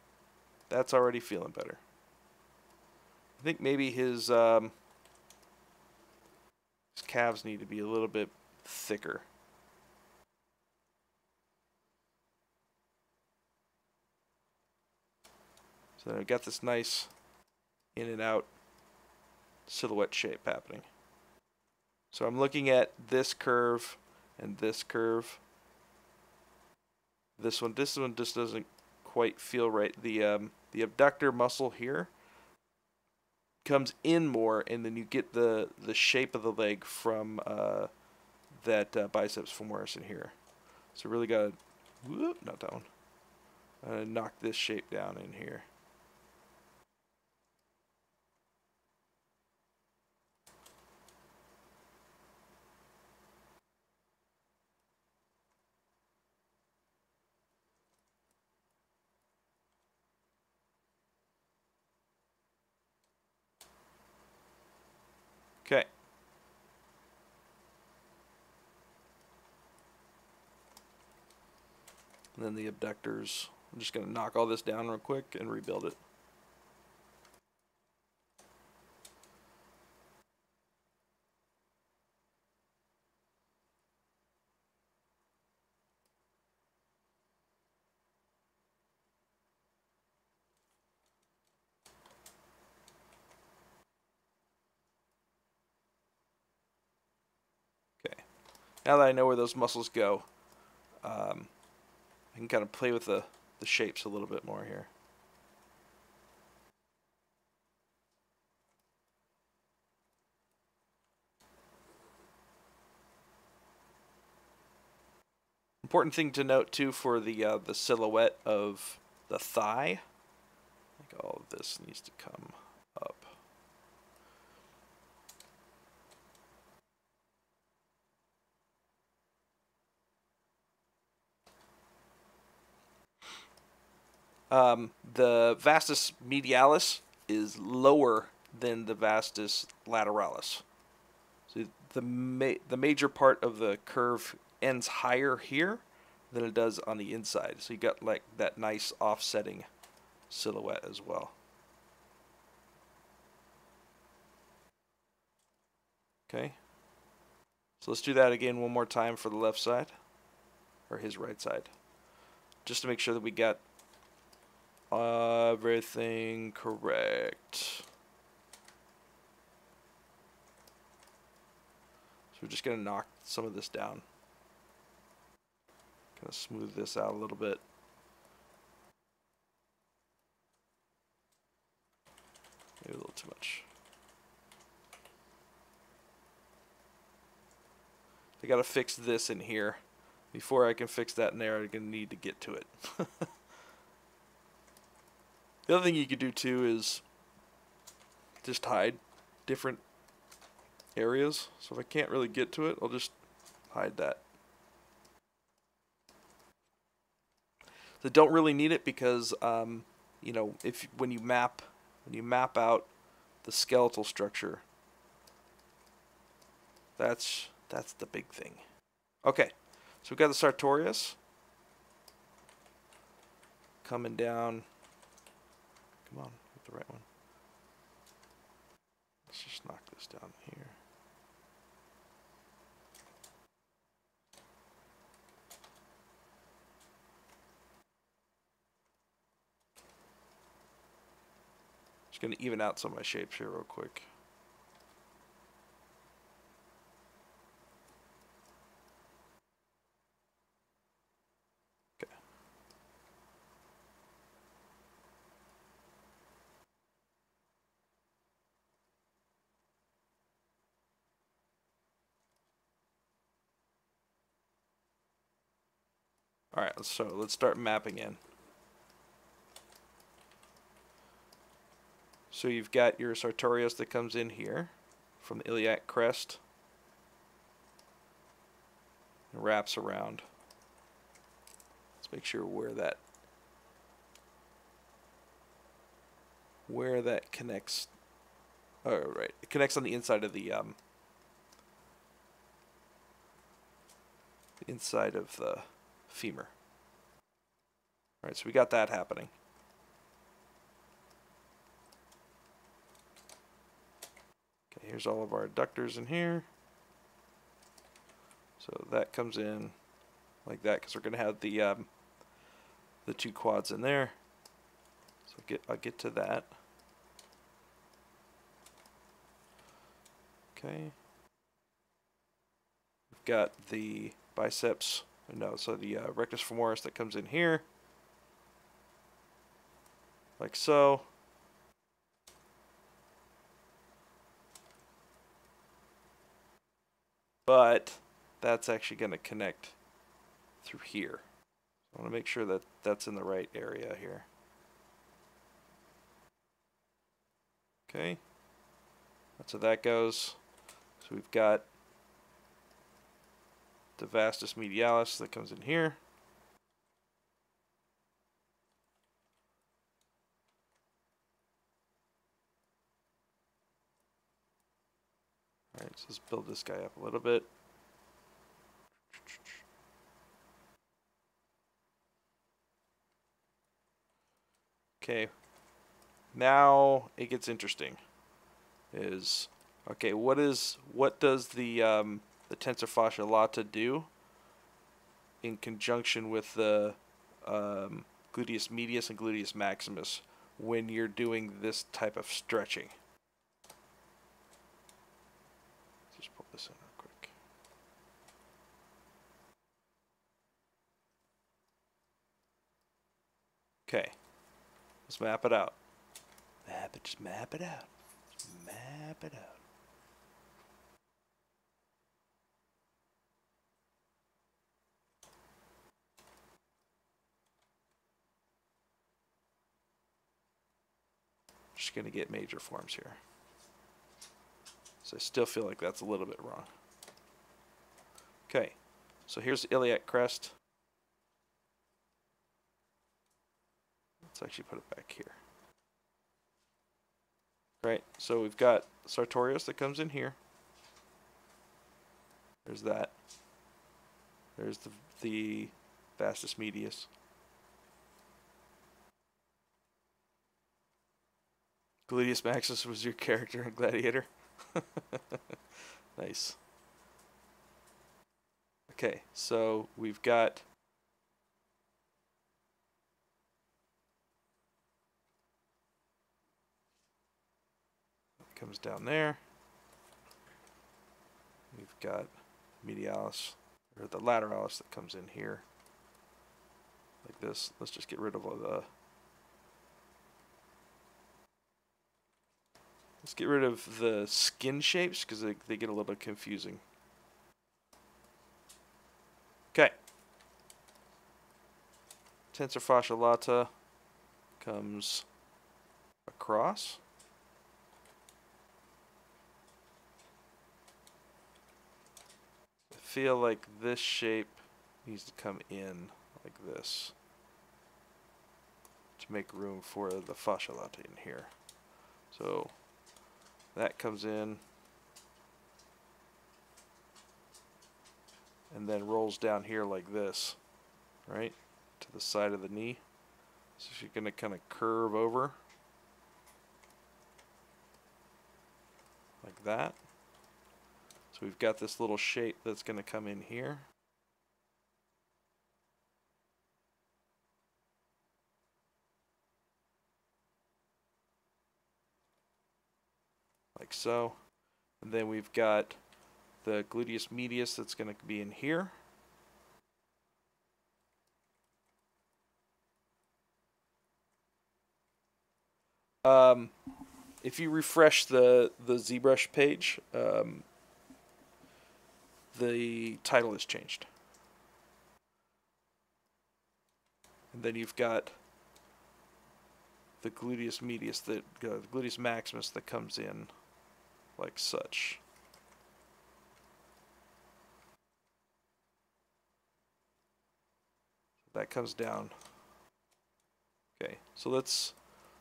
That's already feeling better. I think maybe his calves need to be a little bit thicker. So I've got this nice in and out silhouette shape happening. So I'm looking at this curve and this curve. This one just doesn't quite feel right. The abductor muscle here comes in more, and then you get the shape of the leg from that biceps femoris in here. So really gotta, whoop, not that one. Knock this shape down in here. And then the abductors. I'm just going to knock all this down real quick and rebuild it. Okay. Now that I know where those muscles go, I can kind of play with the shapes a little bit more here. Important thing to note too for the silhouette of the thigh, like all of this needs to come up. The vastus medialis is lower than the vastus lateralis. So the major part of the curve ends higher here than it does on the inside. So you got like that nice offsetting silhouette as well. Okay. So let's do that again one more time for the left side, or his right side, just to make sure that we got everything correct. So we're just going to knock some of this down. Kind of smooth this out a little bit. Maybe a little too much. I got to fix this in here. Before I can fix that in there, I'm going to need to get to it. The other thing you could do too is just hide different areas. So if I can't really get to it, I'll just hide that. So don't really need it because you know, when you map out the skeletal structure, that's the big thing. Okay, so we've got the sartorius coming down. Come on, get the right one. Let's just knock this down here. Just going to even out some of my shapes here real quick. Okay. All right, so let's start mapping in. So you've got your sartorius that comes in here from the iliac crest and wraps around. Let's make sure where that connects. Oh, right, it connects on the inside of the femur. All right, so we got that happening. Okay, here's all of our adductors in here. So that comes in like that because we're going to have the two quads in there. So I'll get to that. Okay. We've got the biceps. No, so the rectus femoris that comes in here, like so. But that's actually going to connect through here. I want to make sure that that's in the right area here. Okay, that's how that goes. So we've got the vastus medialis that comes in here. All right, so let's build this guy up a little bit. Okay. Now it gets interesting. Okay, what does the tensor fascia lata do in conjunction with the gluteus medius and gluteus maximus when you're doing this type of stretching? Just pull this in real quick. Okay, let's map it out. Just map it out. Just map it out. Just going to get major forms here. So I still feel like that's a little bit wrong. Okay, so here's the iliac crest. Let's actually put it back here. Right, so we've got sartorius that comes in here. There's that. There's the vastus medius. Gluteus maximus was your character in Gladiator. Nice. Okay, so we've got comes down there. We've got medialis, or the lateralis that comes in here, like this. Let's just get rid of all the. Let's get rid of the skin shapes because they get a little bit confusing. Okay. Tensor fascia lata comes across. I feel like this shape needs to come in like this to make room for the fascia lata in here. So that comes in and then rolls down here like this, right, to the side of the knee. So you're going to kind of curve over like that. So we've got this little shape that's going to come in here. Like so. And then we've got the gluteus medius that's going to be in here. If you refresh the ZBrush page, the title has changed. And then you've got the gluteus medius, the gluteus maximus that comes in like such. That comes down. Okay, so let's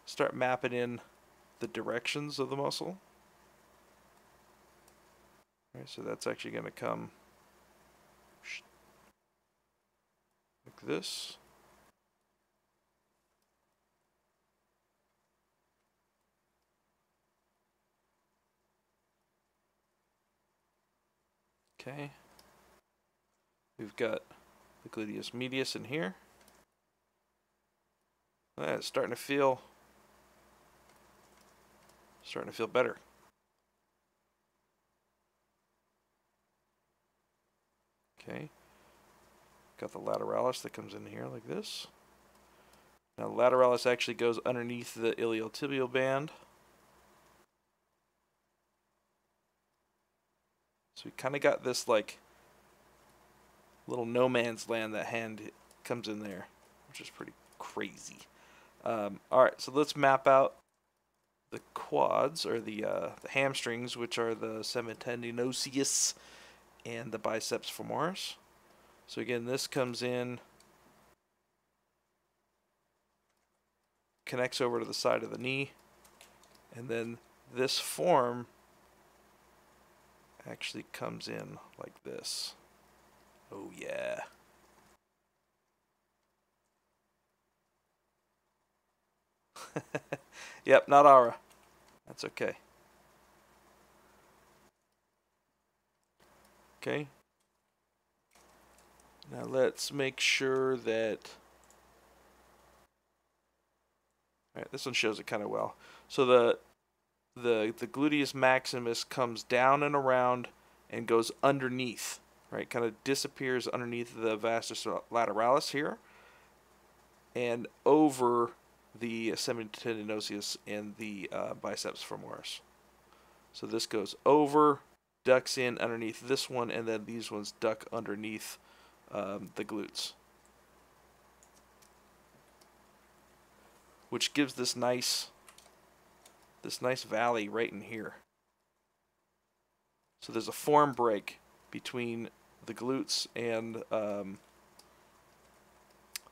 start mapping in the directions of the muscle. All right, so that's actually going to come like this. Okay. We've got the gluteus medius in here. It's starting to feel better. Okay. Got the lateralis that comes in here like this. Now the lateralis actually goes underneath the iliotibial band. So we kind of got this like little no man's land that hand comes in there, which is pretty crazy. Alright, so let's map out the quads, or the hamstrings, which are the semitendinous and the biceps femoris. So again, this comes in, connects over to the side of the knee, and then this form actually comes in like this. Oh yeah. Yep, not Aura. That's okay. Okay. Now let's make sure that... Alright, this one shows it kind of well. So the gluteus maximus comes down and around and goes underneath, right? Kind of disappears underneath the vastus lateralis here and over the semitendinosus and the biceps femoris. So this goes over, ducks in underneath this one, and then these ones duck underneath the glutes, which gives this nice valley right in here. So there's a form break between the glutes and the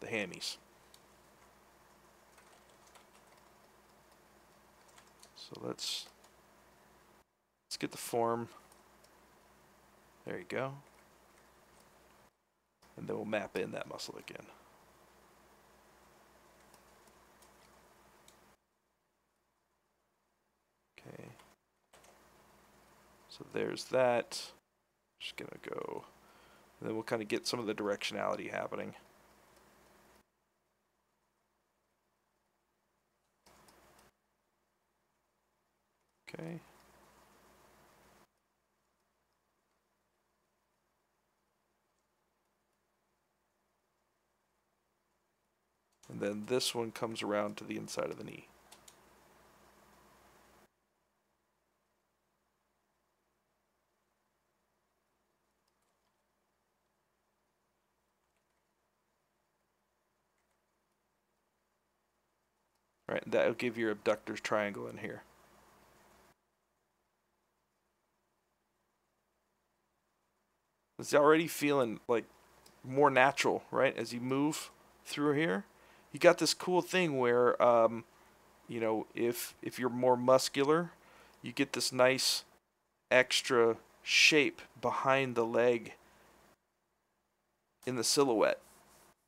hammies. So let's get the form. There you go. And then we'll map in that muscle again. Okay. So there's that. Just gonna go. And then we'll kind of get some of the directionality happening. Okay. And then this one comes around to the inside of the knee. Right, that'll give your abductors triangle in here. It's already feeling like more natural, right? As you move through here, you got this cool thing where, you know, if you're more muscular, you get this nice extra shape behind the leg in the silhouette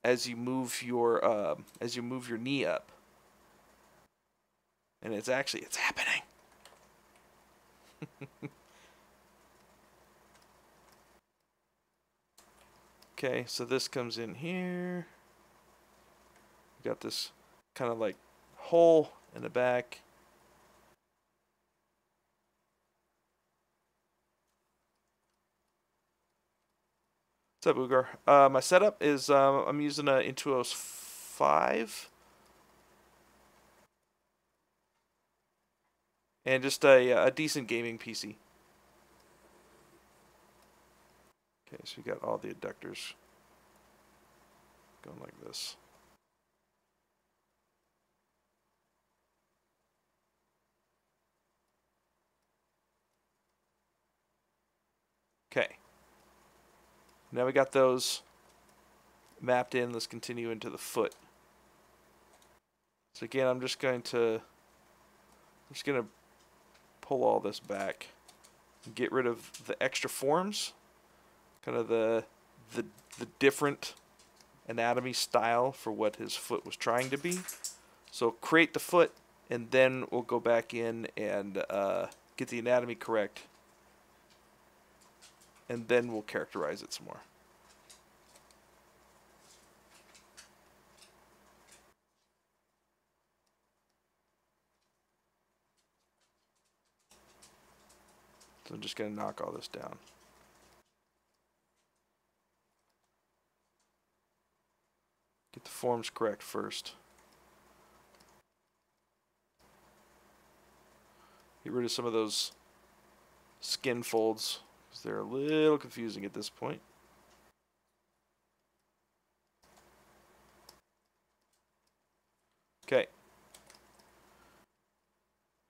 as you move your knee up, and it's happening. Okay, so this comes in here. We got this kind of like hole in the back. What's up, Ugar? My setup is I'm using a Intuos 5 and just a decent gaming PC. Okay, so we got all the adductors going like this. Okay. Now we got those mapped in. Let's continue into the foot. So again, I'm just gonna pull all this back and get rid of the extra forms, kind of the different anatomy style for what his foot was trying to be. So create the foot, and then we'll go back in and get the anatomy correct, and then we'll characterize it some more. So I'm just going to knock all this down. Get the forms correct first. Get rid of some of those skin folds, because they're a little confusing at this point. Okay.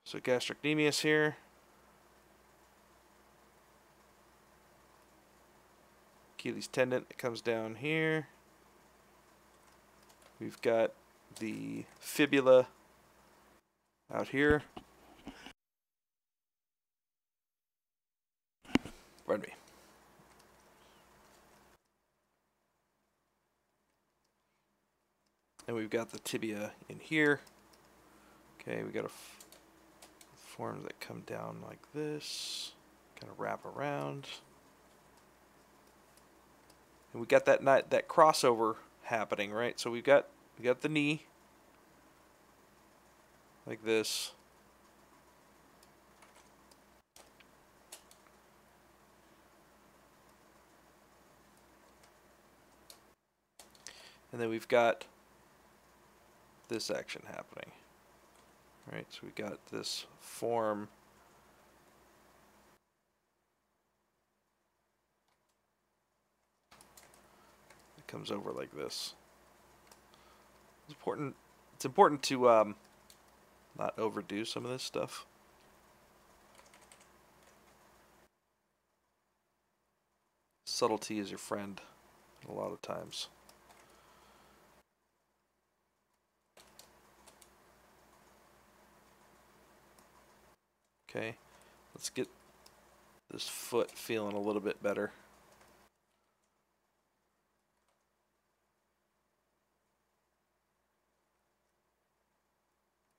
So gastrocnemius here. Achilles tendon, it comes down here. We've got the fibula out here. Pardon me. And we've got the tibia in here. Okay, we got forms that come down like this, kind of wrap around. And we got that crossover happening, right? So we got the knee like this. And then we've got this action happening. Right? So we got this form that comes over like this. It's important to not overdo some of this stuff. Subtlety is your friend a lot of times. Okay, let's get this foot feeling a little bit better.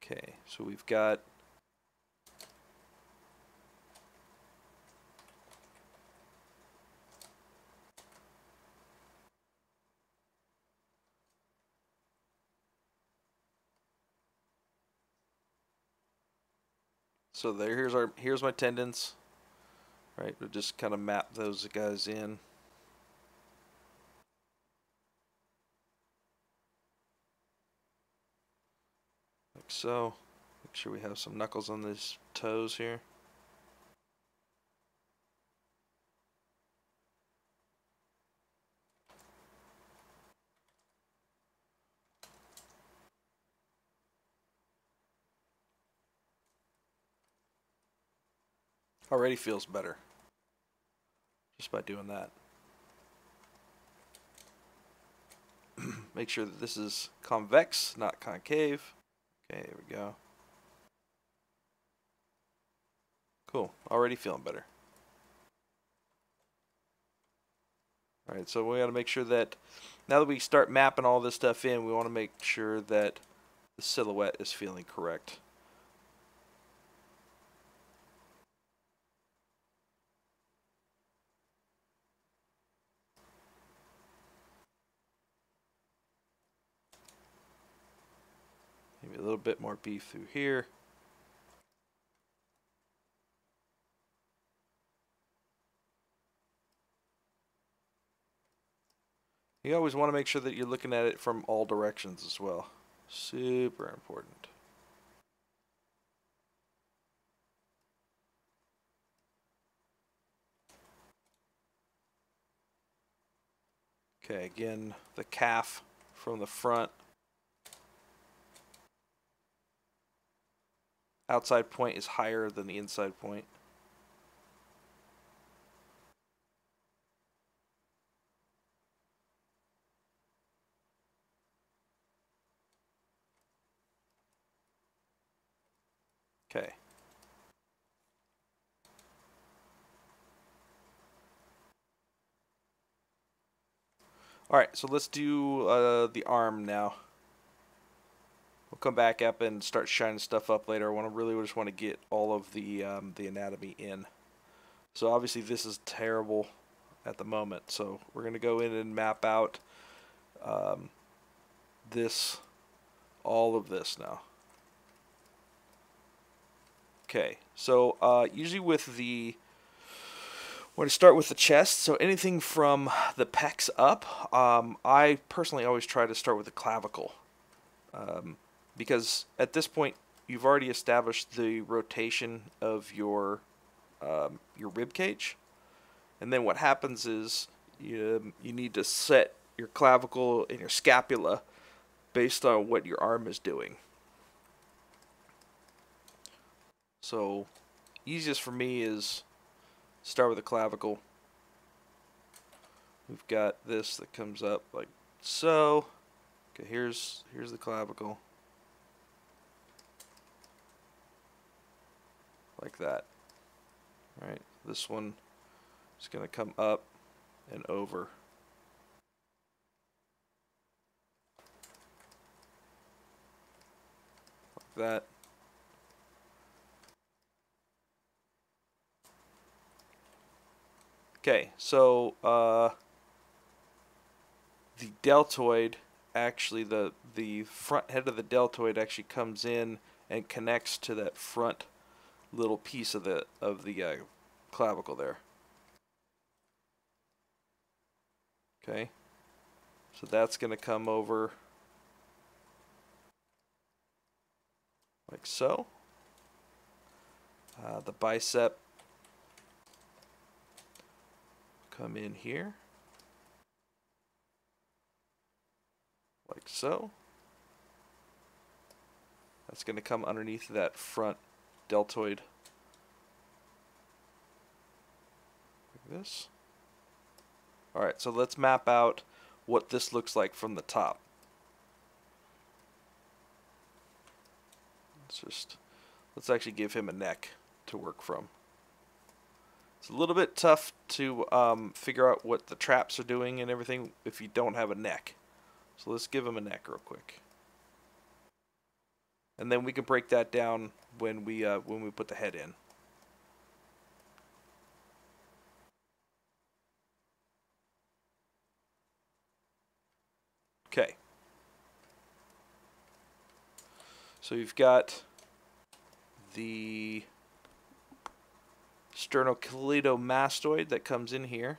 Okay, so we've got so here's my tendons. Right, we'll just kind of map those guys in. Like so. Make sure we have some knuckles on these toes here. Already feels better just by doing that. Make sure that this is convex, not concave. Okay, here we go. Cool, already feeling better. Alright, so we got to make sure that now that we start mapping all this stuff in, we want to make sure that the silhouette is feeling correct. Maybe a little bit more beef through here. You always want to make sure that you're looking at it from all directions as well. Super important. Okay, again, the calf from the front. Outside point is higher than the inside point. Okay. Alright, so let's do the arm now. We'll come back up and start shining stuff up later. I really just want to get all of the anatomy in. So obviously this is terrible at the moment. So we're going to go in and map out all of this now. Okay, so usually with we're going to start with the chest. So anything from the pecs up, I personally always try to start with the clavicle. Because at this point, you've already established the rotation of your rib cage. And then what happens is you need to set your clavicle and your scapula based on what your arm is doing. So easiest for me is start with the clavicle. We've got this that comes up like so. Okay, here's the clavicle. Like that. Alright, this one is going to come up and over. Like that. Okay, so the deltoid, actually the front head of the deltoid actually comes in and connects to that front little piece of the clavicle there. Okay, so that's going to come over like so. The bicep come in here like so. That's going to come underneath that front deltoid like this. Alright, so let's map out what this looks like from the top. Let's actually give him a neck to work from. It's a little bit tough to figure out what the traps are doing and everything if you don't have a neck. So let's give him a neck real quick. And then we can break that down when we put the head in. Okay. So you've got the sternocleidomastoid that comes in here.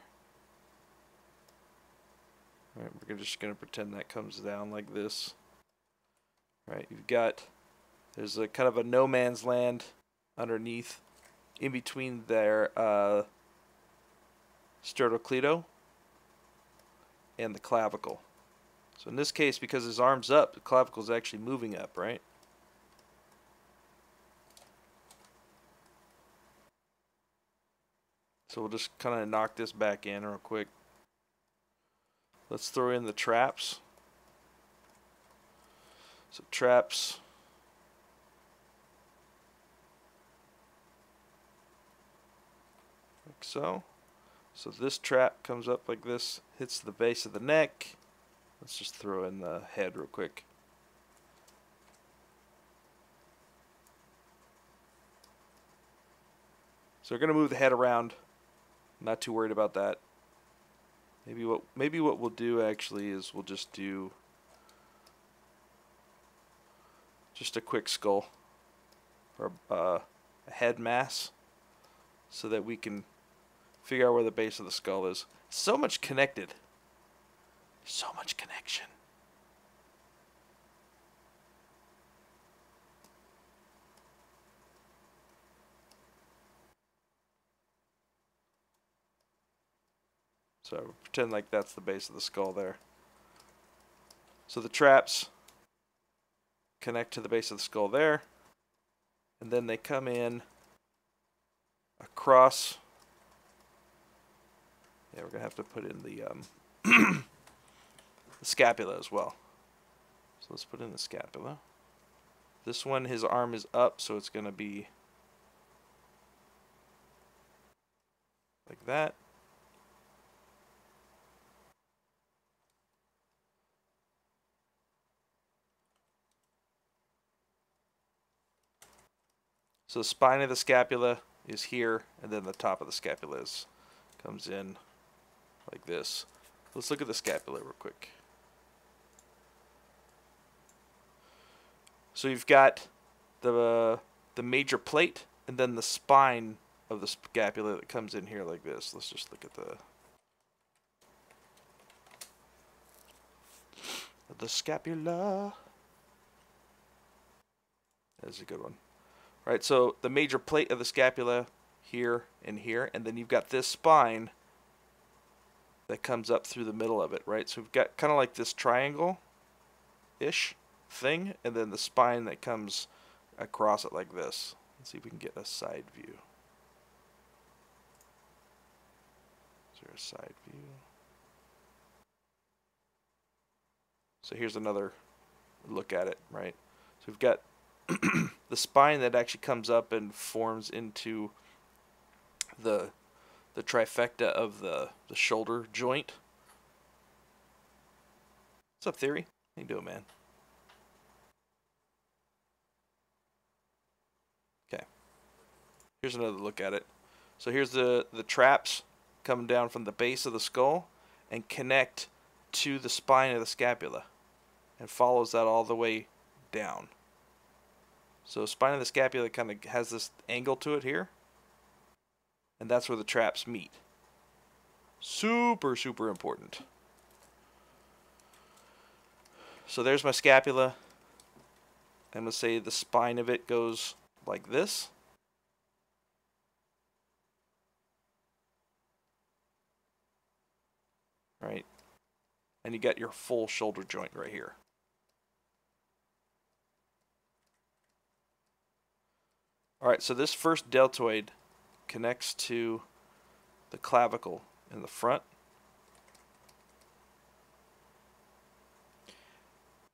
All right, we're just going to pretend that comes down like this. All right, you've got, there's a kind of a no man's land underneath, in between their sternocleido and the clavicle. So in this case, because his arm's up, the clavicle is actually moving up, right? So we'll just kind of knock this back in real quick. Let's throw in the traps. So traps. Like so. So this trap comes up like this, hits the base of the neck. Let's just throw in the head real quick. So we're going to move the head around. Not too worried about that. Maybe what we'll do actually is we'll just do just a quick skull or a head mass so that we can figure out where the base of the skull is. So much connected. So much connection. So pretend like that's the base of the skull there. So the traps connect to the base of the skull there, and then they come in across. Yeah, we're gonna have to put in the the scapula as well. So let's put in the scapula. This one, his arm is up, so it's gonna be like that. So the spine of the scapula is here, and then the top of the scapula comes in like this. Let's look at the scapula real quick. So you've got the major plate, and then the spine of the scapula that comes in here like this. Let's just look at the scapula. That's a good one. All right, so the major plate of the scapula here and here, and then you've got this spine that comes up through the middle of it, right? So we've got kind of like this triangle-ish thing, and then the spine that comes across it like this. Let's see if we can get a side view. Is there a side view? So here's another look at it, right? So we've got the spine that actually comes up and forms into the trifecta of the shoulder joint. What's up, Theory? How you doing, man? Okay. Here's another look at it. So here's the traps come down from the base of the skull and connect to the spine of the scapula, and follows that all the way down. So spine of the scapula kind of has this angle to it here, and that's where the traps meet. Super, super important. So there's my scapula. I'm going to say the spine of it goes like this. Right? And you got your full shoulder joint right here. Alright, so this first deltoid connects to the clavicle in the front.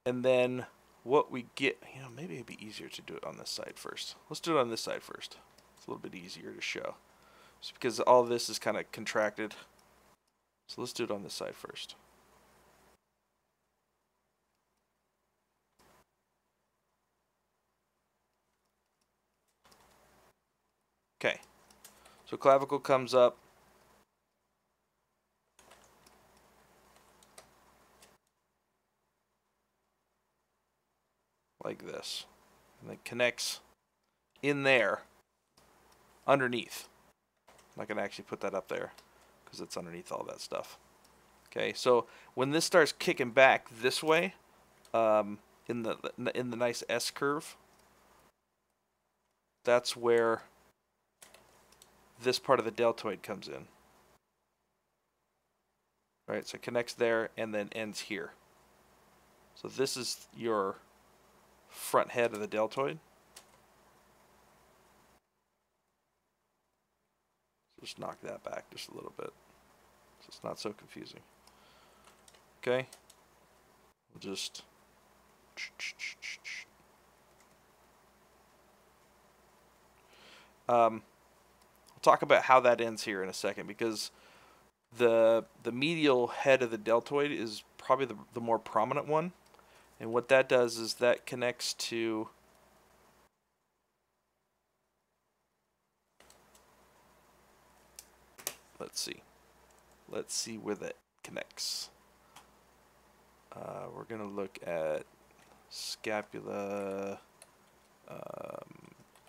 And then what we get, maybe it'd be easier to do it on this side first. Let's do it on this side first. It's a little bit easier to show. Just because all this is kind of contracted. So let's do it on this side first. Okay. So clavicle comes up. Like this. And it connects in there underneath. I'm not going to actually put that up there because it's underneath all that stuff. Okay, so when this starts kicking back this way, in the nice S curve, that's where this part of the deltoid comes in. Right, so it connects there and then ends here. So this is your front head of the deltoid. Just knock that back just a little bit so it's not so confusing. Okay, we'll just we'll talk about how that ends here in a second, because the medial head of the deltoid is probably the more prominent one. And what that does is that connects to let's see where that connects. We're gonna look at scapula,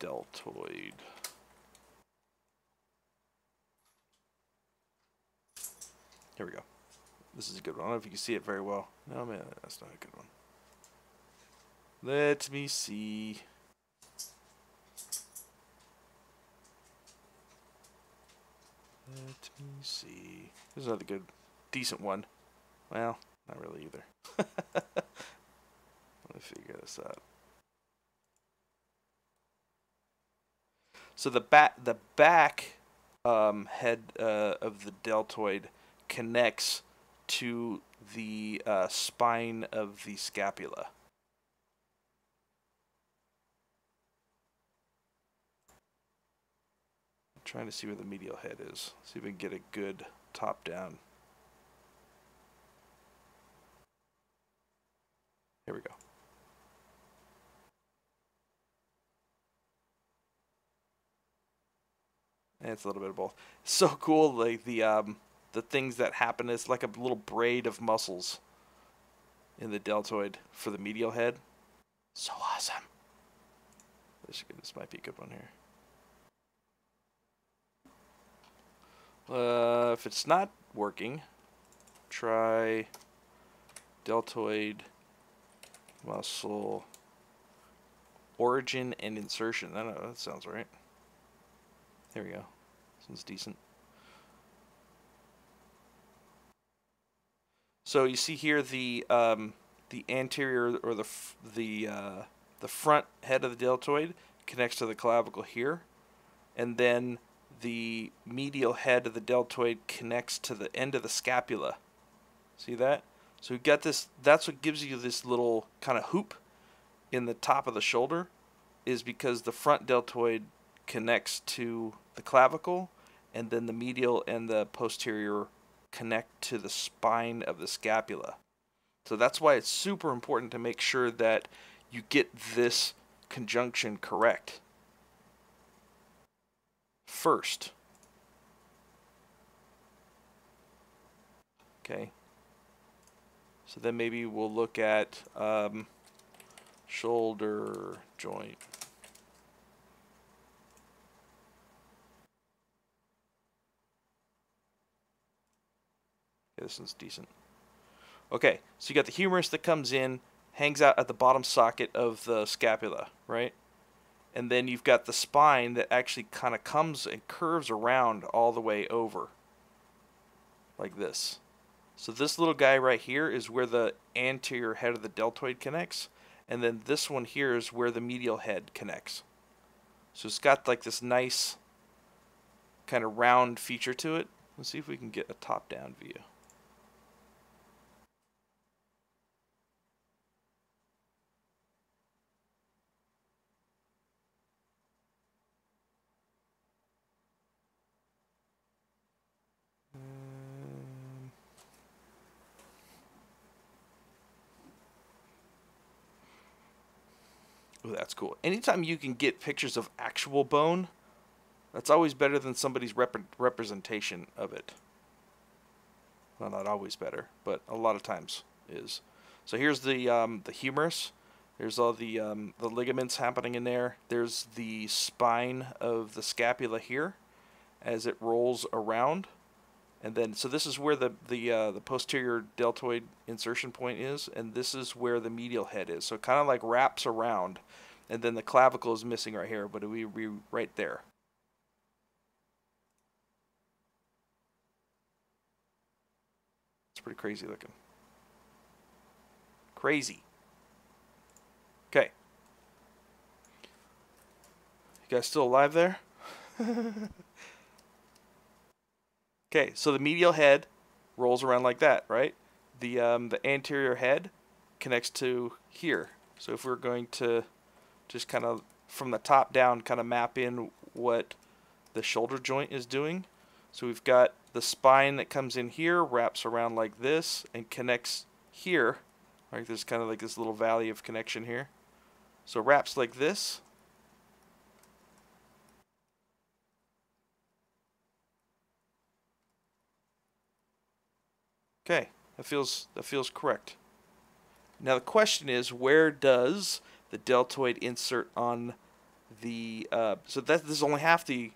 deltoid. Here we go. This is a good one. I don't know if you can see it very well. No, man, that's not a good one. Let me see. Let me see. There's another good, decent one. Well, not really either. Let me figure this out. So the back head of the deltoid connects to the spine of the scapula. I'm trying to see where the medial head is. See if we can get a good top down. Here we go. And it's a little bit of both. So cool, like the things that happen is like a little braid of muscles in the deltoid for the medial head. So awesome. This might be a good one here. If it's not working, try deltoid muscle origin and insertion. I don't know, that sounds right. There we go. This one's decent. So you see here the anterior, or the front head of the deltoid connects to the clavicle here, and then the medial head of the deltoid connects to the end of the scapula. See that? So we've got this. That's what gives you this little kind of hoop in the top of the shoulder, is because the front deltoid connects to the clavicle, and then the medial and the posterior connect to the spine of the scapula. So that's why it's super important to make sure that you get this conjunction correct first. Okay. So then maybe we'll look at shoulder joint. Yeah, this one's decent. Okay, so you got the humerus that comes in, hangs out at the bottom socket of the scapula, right? And then you've got the spine that actually kind of comes and curves around all the way over, like this. So this little guy right here is where the anterior head of the deltoid connects, and then this one here is where the medial head connects. So it's got like this nice kind of round feature to it. Let's see if we can get a top-down view. Oh, that's cool. Anytime you can get pictures of actual bone, that's always better than somebody's representation of it. Well, not always better, but a lot of times is. So here's the humerus. There's all the ligaments happening in there. There's the spine of the scapula here as it rolls around. And then, so this is where the posterior deltoid insertion point is, and this is where the medial head is. So it kind of like wraps around, and then the clavicle is missing right here, but it would be right there. It's pretty crazy looking. Crazy. Okay. You guys still alive there? Okay, so the medial head rolls around like that, right? The anterior head connects to here. So if we're going to just kind of from the top down kind of map in what the shoulder joint is doing. So we've got the spine that comes in here, wraps around like this, and connects here. Right, there's kind of like this little valley of connection here. So it wraps like this. Okay, that feels correct. Now the question is, where does the deltoid insert on the? So that this is only half the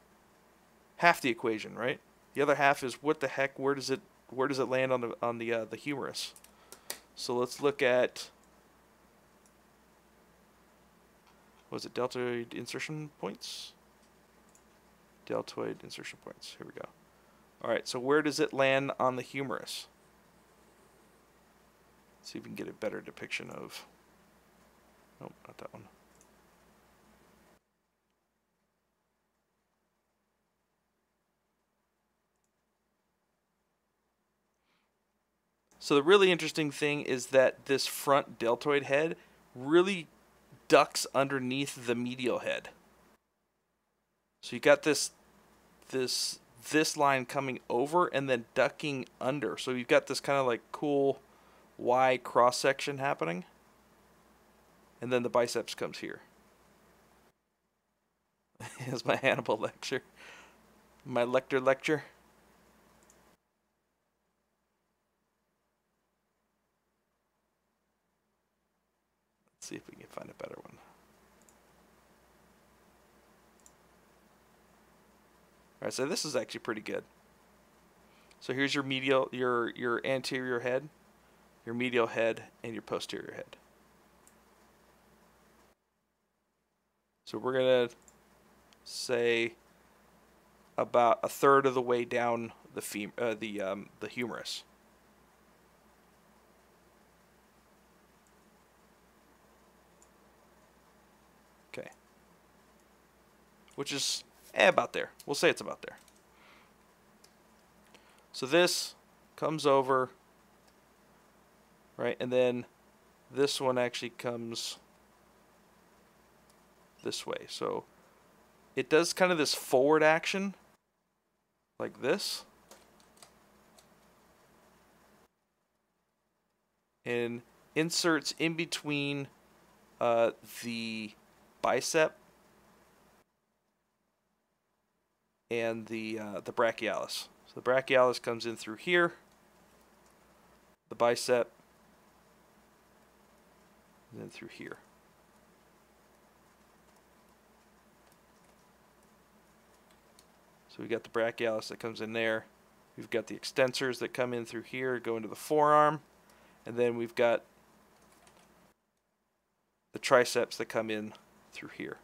equation, right? The other half is what the heck? Where does it land on the humerus? So let's look at, what was it, deltoid insertion points? Deltoid insertion points. Here we go. All right. So where does it land on the humerus? See if we can get a better depiction of. Nope, not that one. So the really interesting thing is that this front deltoid head really ducks underneath the medial head. So you got this line coming over and then ducking under. So you've got this kind of like cool Y cross section happening, and then the biceps comes here. Here's my Hannibal lecture, my lecture. Let's see if we can find a better one. All right, so this is actually pretty good. So here's your medial, your anterior head, your medial head, and your posterior head. So we're gonna say about a third of the way down the humerus. Okay. Which is about there. We'll say it's about there. So this comes over, right, and then this one actually comes this way. So it does kind of this forward action, like this, and inserts in between the bicep and the brachialis. So the brachialis comes in through here, the bicep, and then through here. So we got the brachialis that comes in there. We've got the extensors that come in through here, go into the forearm, and then we've got the triceps that come in through here.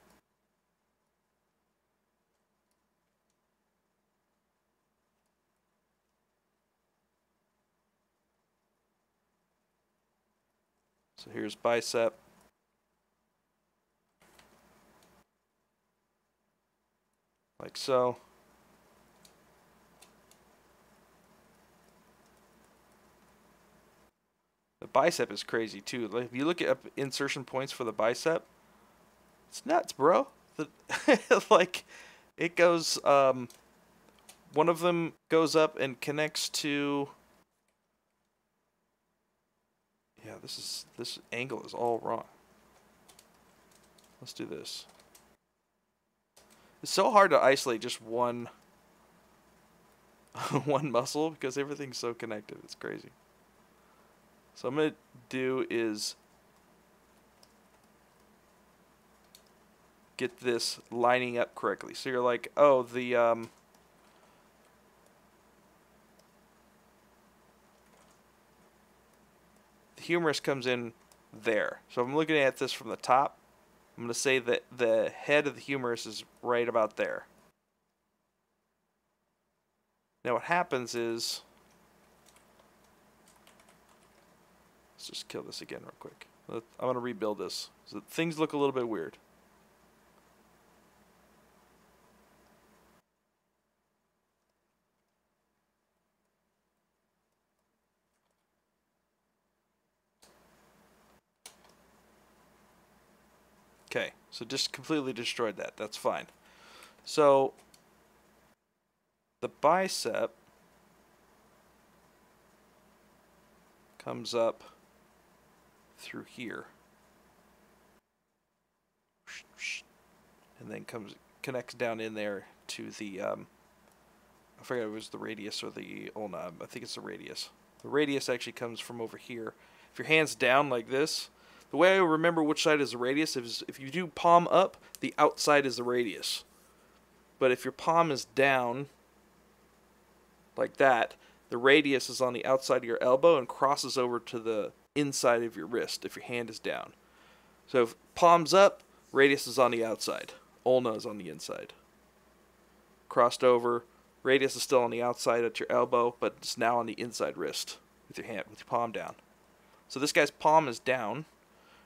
So here's bicep. Like so. The bicep is crazy too. Like if you look at insertion points for the bicep, it's nuts, bro. Like it goes one of them goes up and connects to, yeah, this angle is all wrong. Let's do this. It's so hard to isolate just one one muscle because everything's so connected. It's crazy. So I'm going to do is get this lining up correctly. So you're like, oh, the humerus comes in there. So I'm looking at this from the top. I'm going to say that the head of the humerus is right about there. Now what happens is, let's just kill this again real quick. I'm going to rebuild this. So things look a little bit weird. Okay, so just completely destroyed that. That's fine. So the bicep comes up through here and then connects down in there to the I forget if it was the radius or the ulna. I think it's the radius. The radius actually comes from over here. If your hand's down like this, the way I remember which side is the radius is if you do palm up, the outside is the radius. But if your palm is down like that, the radius is on the outside of your elbow and crosses over to the inside of your wrist if your hand is down. So if palm's up, radius is on the outside. Ulna is on the inside. Crossed over, radius is still on the outside at your elbow, but it's now on the inside wrist with your hand, with your palm down. So this guy's palm is down,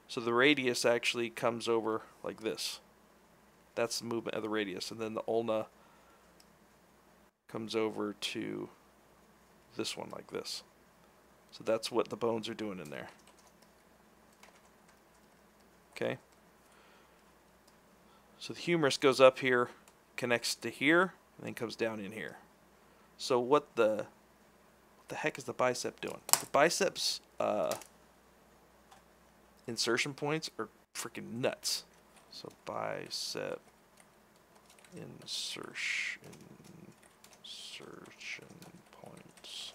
so the radius actually comes over like this. That's the movement of the radius, and then the ulna comes over to this one like this. So that's what the bones are doing in there. Okay. So the humerus goes up here, connects to here, and then comes down in here. So what the heck is the bicep doing? The biceps insertion points are freaking nuts. So bicep insertion points.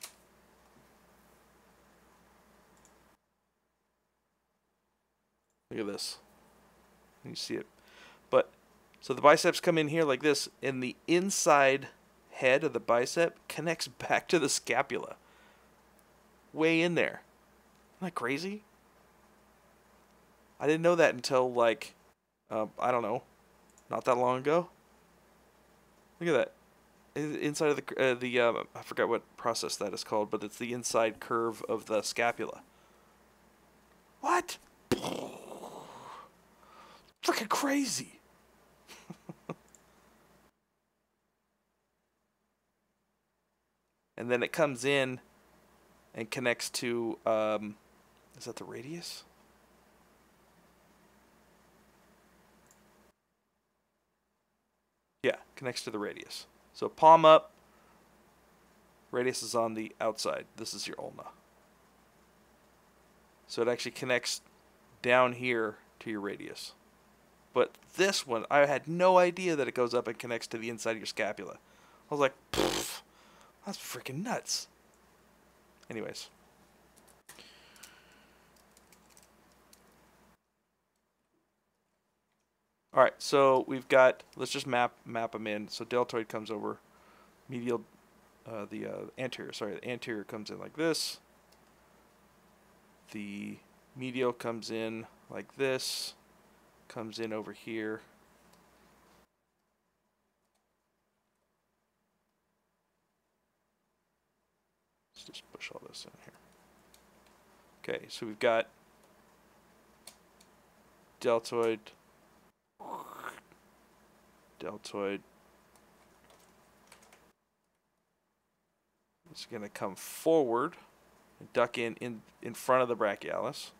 Look at this. You see it. But so the biceps come in here like this, and the inside head of the bicep connects back to the scapula. Way in there. Isn't that crazy? I didn't know that until like I don't know, not that long ago. Look at that. Inside of the I forgot what process that is called, but it's the inside curve of the scapula. What? Freaking crazy. And then it comes in and connects to is that the radius? Yeah, connects to the radius. So palm up, radius is on the outside. This is your ulna. So it actually connects down here to your radius. But this one, I had no idea that it goes up and connects to the inside of your scapula. I was like, that's freaking nuts. Anyways. All right, so we've got, let's just map them in. So deltoid comes over, medial, the anterior comes in like this. The medial comes in like this, comes in over here. Let's just push all this in here. Okay, so we've got deltoid, deltoid. It's going to come forward and duck in front of the brachialis.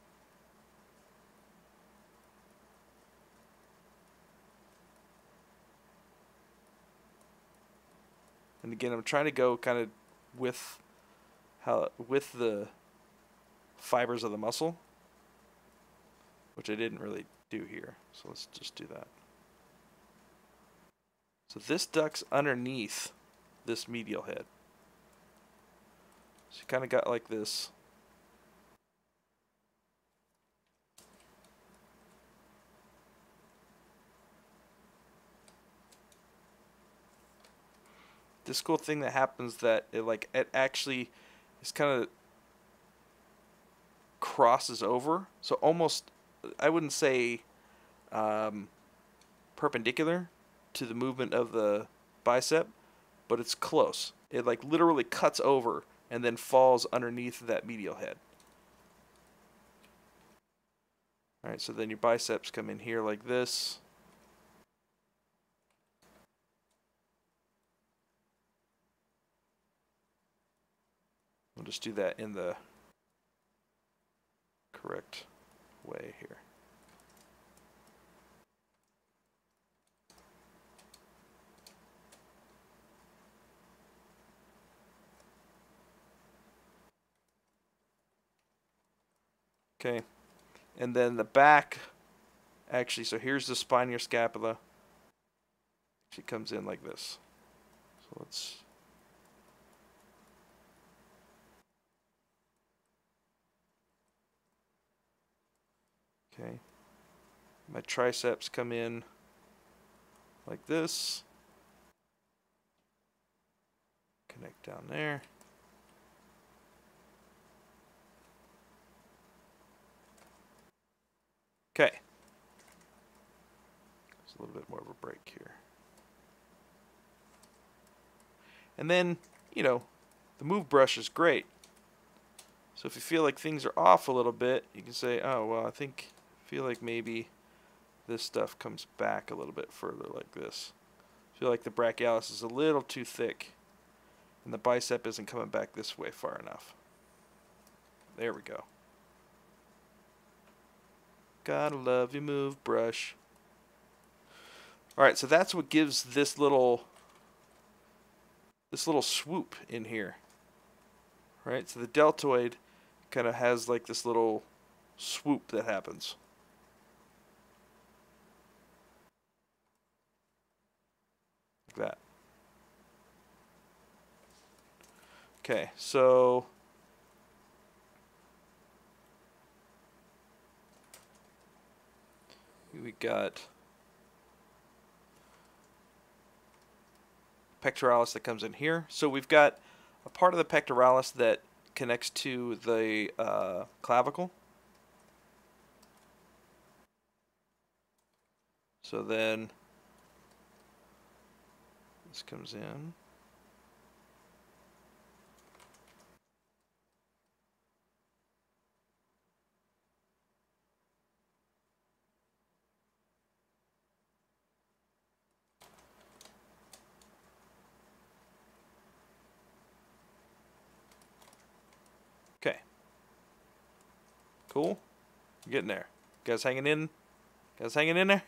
And again, I'm trying to go kind of with the fibers of the muscle, which I didn't really do here. So let's just do that. So this ducks underneath this medial head. So you kind of got like this. This cool thing that happens that it actually is kind of crosses over. So almost, I wouldn't say perpendicular to the movement of the bicep, but it's close. It like literally cuts over and then falls underneath that medial head. All right, so then your biceps come in here like this. We'll just do that in the correct way here. Okay, and then the back, actually, so here's the spine, your scapula. She comes in like this. So let's. Okay, my triceps come in like this. Connect down there. Okay. There's a little bit more of a break here. And then, you know, the move brush is great. So if you feel like things are off a little bit, you can say, oh, well, I feel like maybe this stuff comes back a little bit further like this. I feel like the brachialis is a little too thick and the bicep isn't coming back this way far enough. There we go. Gotta love your move brush. Alright, so that's what gives this little swoop in here. Right? So the deltoid kind of has like this little swoop that happens. Like that. Okay, so we got pectoralis that comes in here. So we've got a part of the pectoralis that connects to the clavicle. So then this comes in. Okay. Cool. You're getting there. You guys hanging in? You guys hanging in there?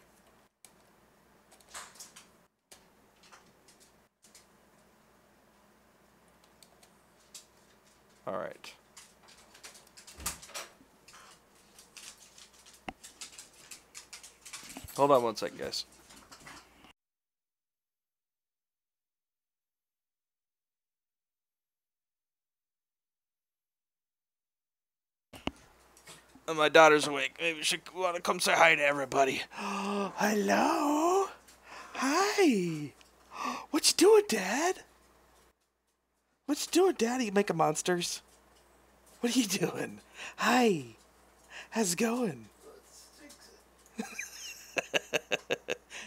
All right. Hold on one second, guys. My daughter's awake. Maybe she want to come say hi to everybody. Hello. Hi. What you doing, Dad? What you doing, Dad? Are you making monsters? What are you doing? Hi. How's it going?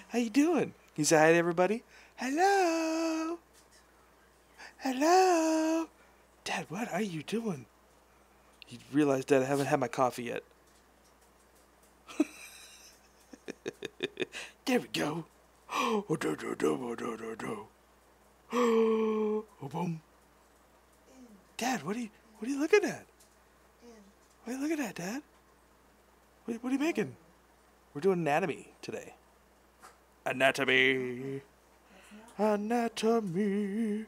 How you doing? Can you say hi to everybody? Hello. Hello. Dad, what are you doing? You realize, Dad, I haven't had my coffee yet. There we go. Oh, do, do, do, do, do, do. Oh, boom. Dad, what are you looking at? What are you looking at, Dad? What are you making? We're doing anatomy today. Anatomy. Anatomy.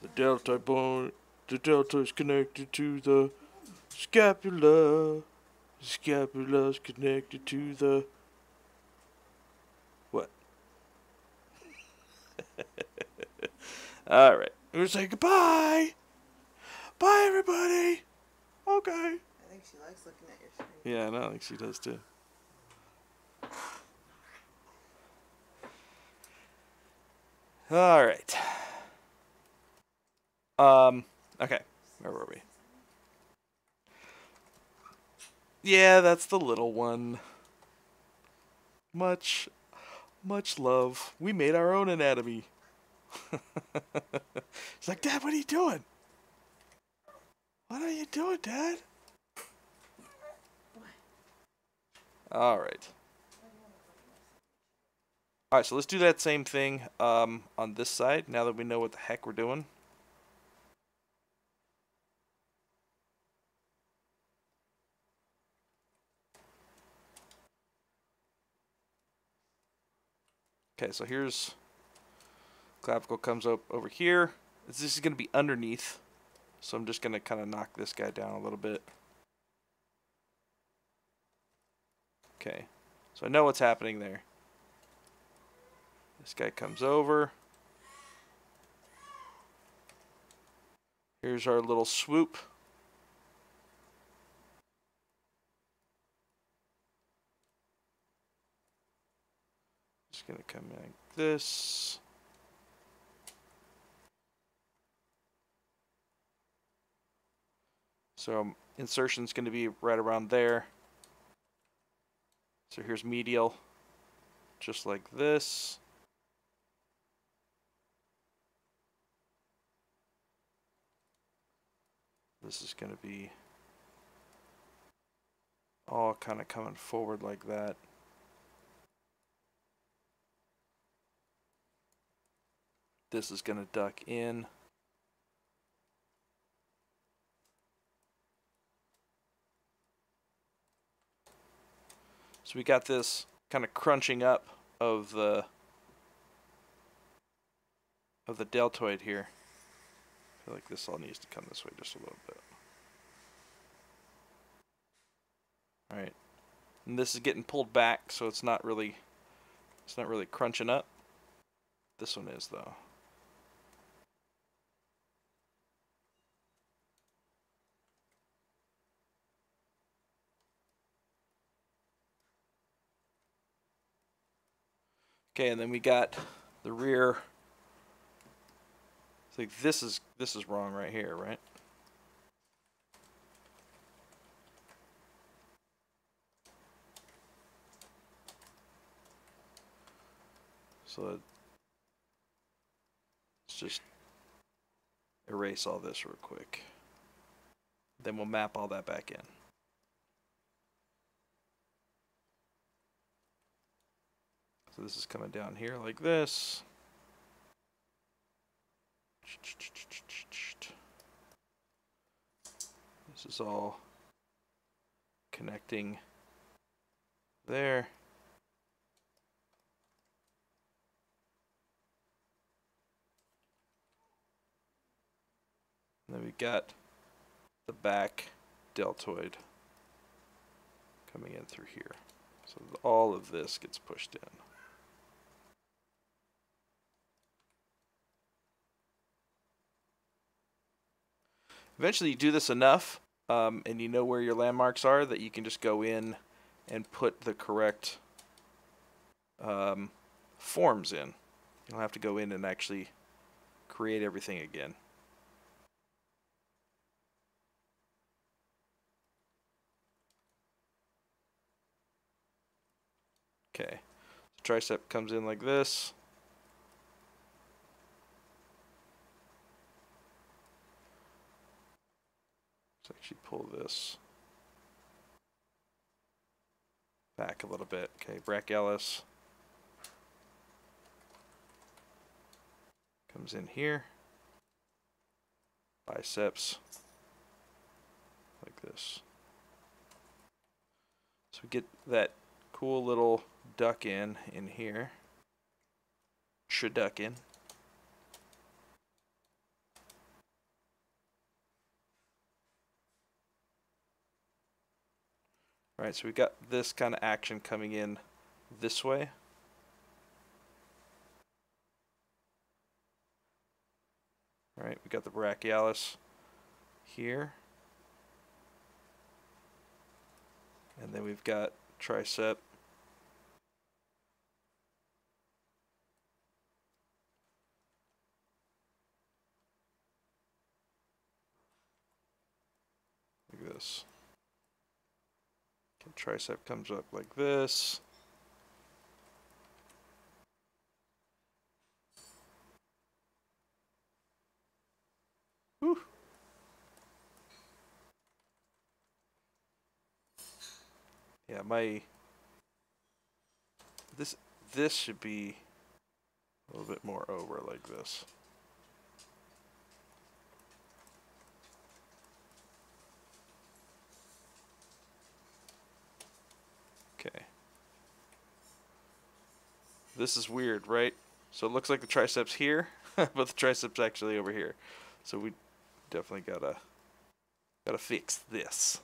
The delta bone. The delta is connected to the scapula. The scapula is connected to the... What? Alright. We're going to say goodbye. Bye, everybody. Okay. I think she likes looking at your screen. Yeah, I know. I think she does, too. Alright. Okay. Where were we? Yeah, that's the little one. Much love. We made our own anatomy. She's like, Dad, what are you doing? What are you doing, Dad? Alright. Alright, so let's do that same thing on this side, now that we know what the heck we're doing. Okay, so here's... clavicle comes up over here. This is going to be underneath, so I'm just going to kind of knock this guy down a little bit. Okay, so I know what's happening there. This guy comes over. Here's our little swoop. Just going to come in like this. So insertion is going to be right around there. So here's medial, just like this. This is going to be all kind of coming forward like that. This is going to duck in. So we got this kind of crunching up of the deltoid here. I feel like this all needs to come this way just a little bit. Alright. And this is getting pulled back, so it's not really crunching up. This one is, though. Okay, and then we got the rear. It's like this is wrong right here, right? So let's just erase all this real quick. Then we'll map all that back in. So this is coming down here like this. This is all connecting there. And then we got the back deltoid coming in through here. So all of this gets pushed in. Eventually you do this enough, and you know where your landmarks are, that you can just go in and put the correct forms in. You don't have to go in and actually create everything again. Okay, so tricep comes in like this. Let's actually pull this back a little bit. Okay, brachialis comes in here. Biceps like this. So we get that cool little duck in here. Duck in. Alright, so we got this kind of action coming in this way. Alright, we got the brachialis here. And then we've got tricep. Like this. Okay, tricep comes up like this. Whew. Yeah, this should be a little bit more over like this. Okay. This is weird, right? So it looks like the triceps here, but the triceps actually over here. So we definitely gotta fix this.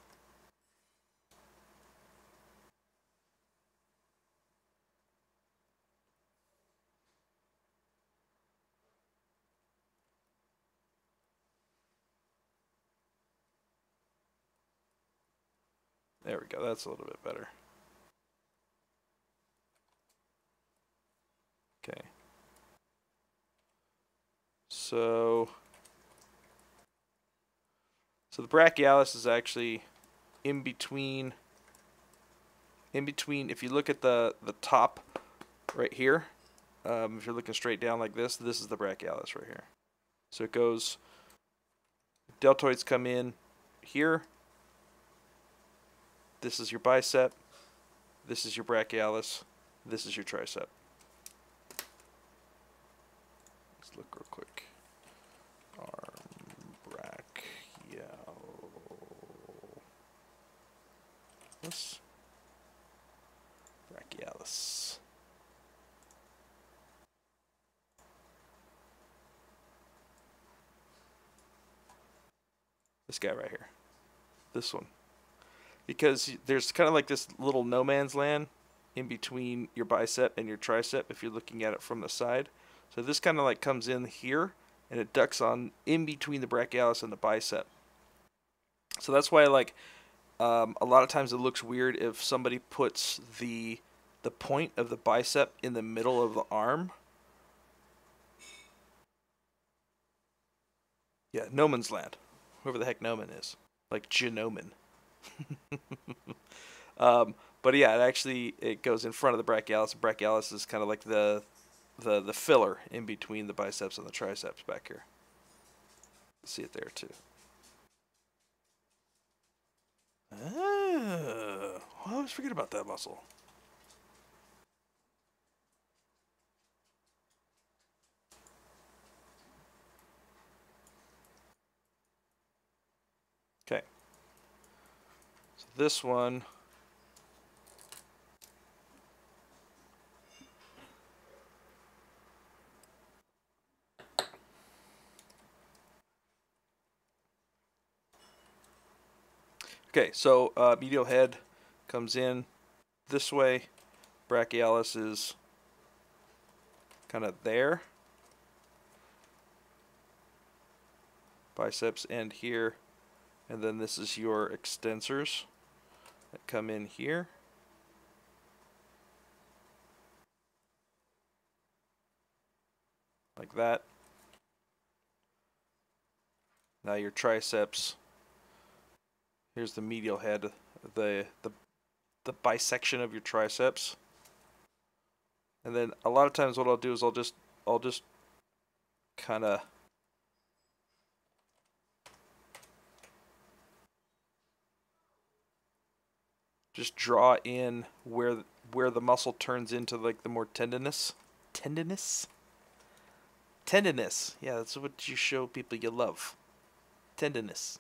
There we go. That's a little bit better. Okay. So the brachialis is actually in between, if you look at the top right here, if you're looking straight down like this is the brachialis right here. So it goes, deltoids come in here. This is your bicep. This is your brachialis. This is your tricep. Let's look real quick. Arm brachialis. This guy right here. This one. Because there's kind of like this little no man's land in between your bicep and your tricep if you're looking at it from the side. So this kind of like comes in here and it ducks on in between the brachialis and the bicep. So that's why like a lot of times it looks weird if somebody puts the point of the bicep in the middle of the arm. Yeah, no man's land. Whoever the heck no man is. Like Genoman. But yeah, it goes in front of the brachialis. The brachialis is kind of like the filler in between the biceps and the triceps back here. See it there too. I always forget about that muscle. Okay. So this one. Okay, so medial head comes in this way. Brachialis is kind of there. Biceps end here. And then this is your extensors that come in here. Like that. Now your triceps. Here's the medial head, the bisection of your triceps. And then a lot of times what I'll do is I'll just kind of just draw in where the muscle turns into like the more tendinous. Tendinous? Tendinous. Yeah, that's what you show people you love. Tendinous.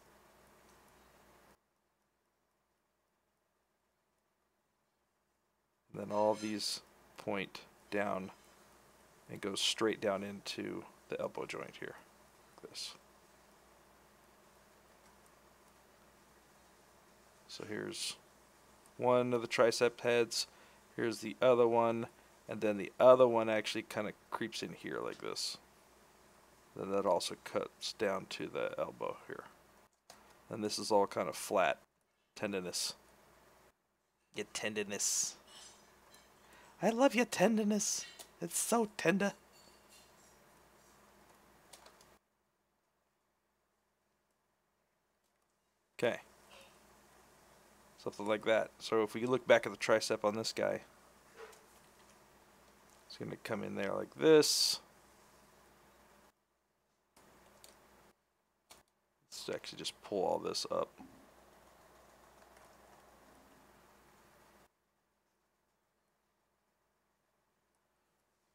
And then all of these point down and go straight down into the elbow joint here. Like this. So here's one of the tricep heads. Here's the other one. And then the other one actually kind of creeps in here like this. Then that also cuts down to the elbow here. And this is all kind of flat tendinous. Your tendinous. I love your tenderness. It's so tender. Okay. Something like that. So if we look back at the tricep on this guy, it's going to come in there like this. Let's actually just pull all this up.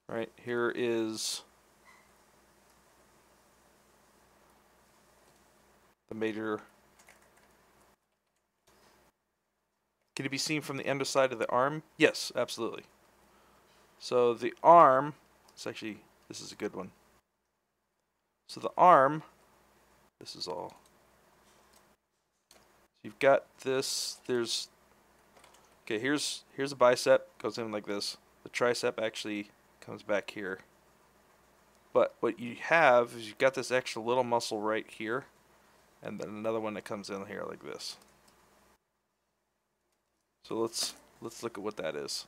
Right, here is the major. Can it be seen from the underside of the arm? Yes, absolutely. So the arm, this is a good one. So the arm, this is all. So you've got this, okay, here's a bicep, goes in like this. The tricep actually comes back here. But what you have is you've got this extra little muscle right here, and then another one that comes in here like this. So let's look at what that is.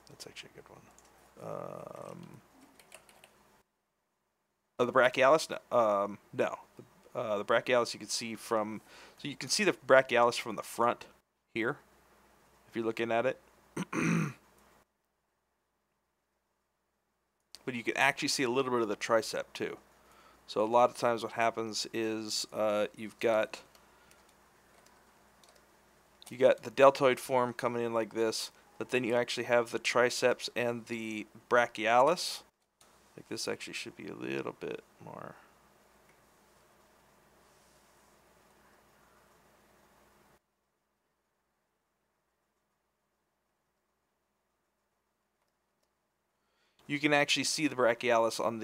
That's actually a good one. Oh, the brachialis? No. No. The brachialis you can see from, so you can see the brachialis from the front here, if you're looking at it. But you can actually see a little bit of the tricep too. So a lot of times what happens is you've got the deltoid form coming in like this, but then you actually have the triceps and the brachialis. Like this actually should be a little bit more. You can actually see the brachialis on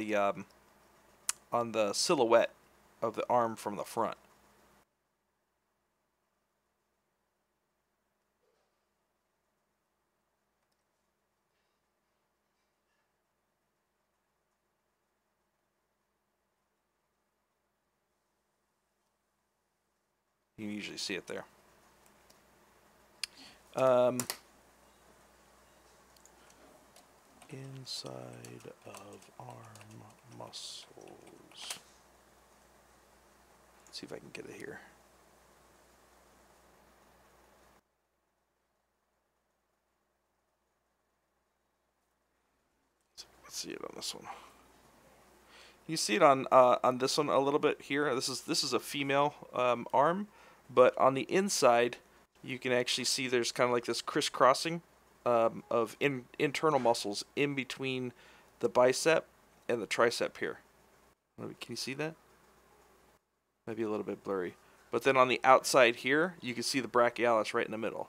the silhouette of the arm from the front. You can usually see it there. Inside of arm muscles. Let's see if I can get it here. Let's see it on this one. You see it on this one a little bit here. This is a female arm, but on the inside, you can actually see there's kind of like this crisscrossing of internal muscles in between the bicep and the tricep here. Can you see that? Maybe a little bit blurry. But then on the outside here, you can see the brachialis right in the middle.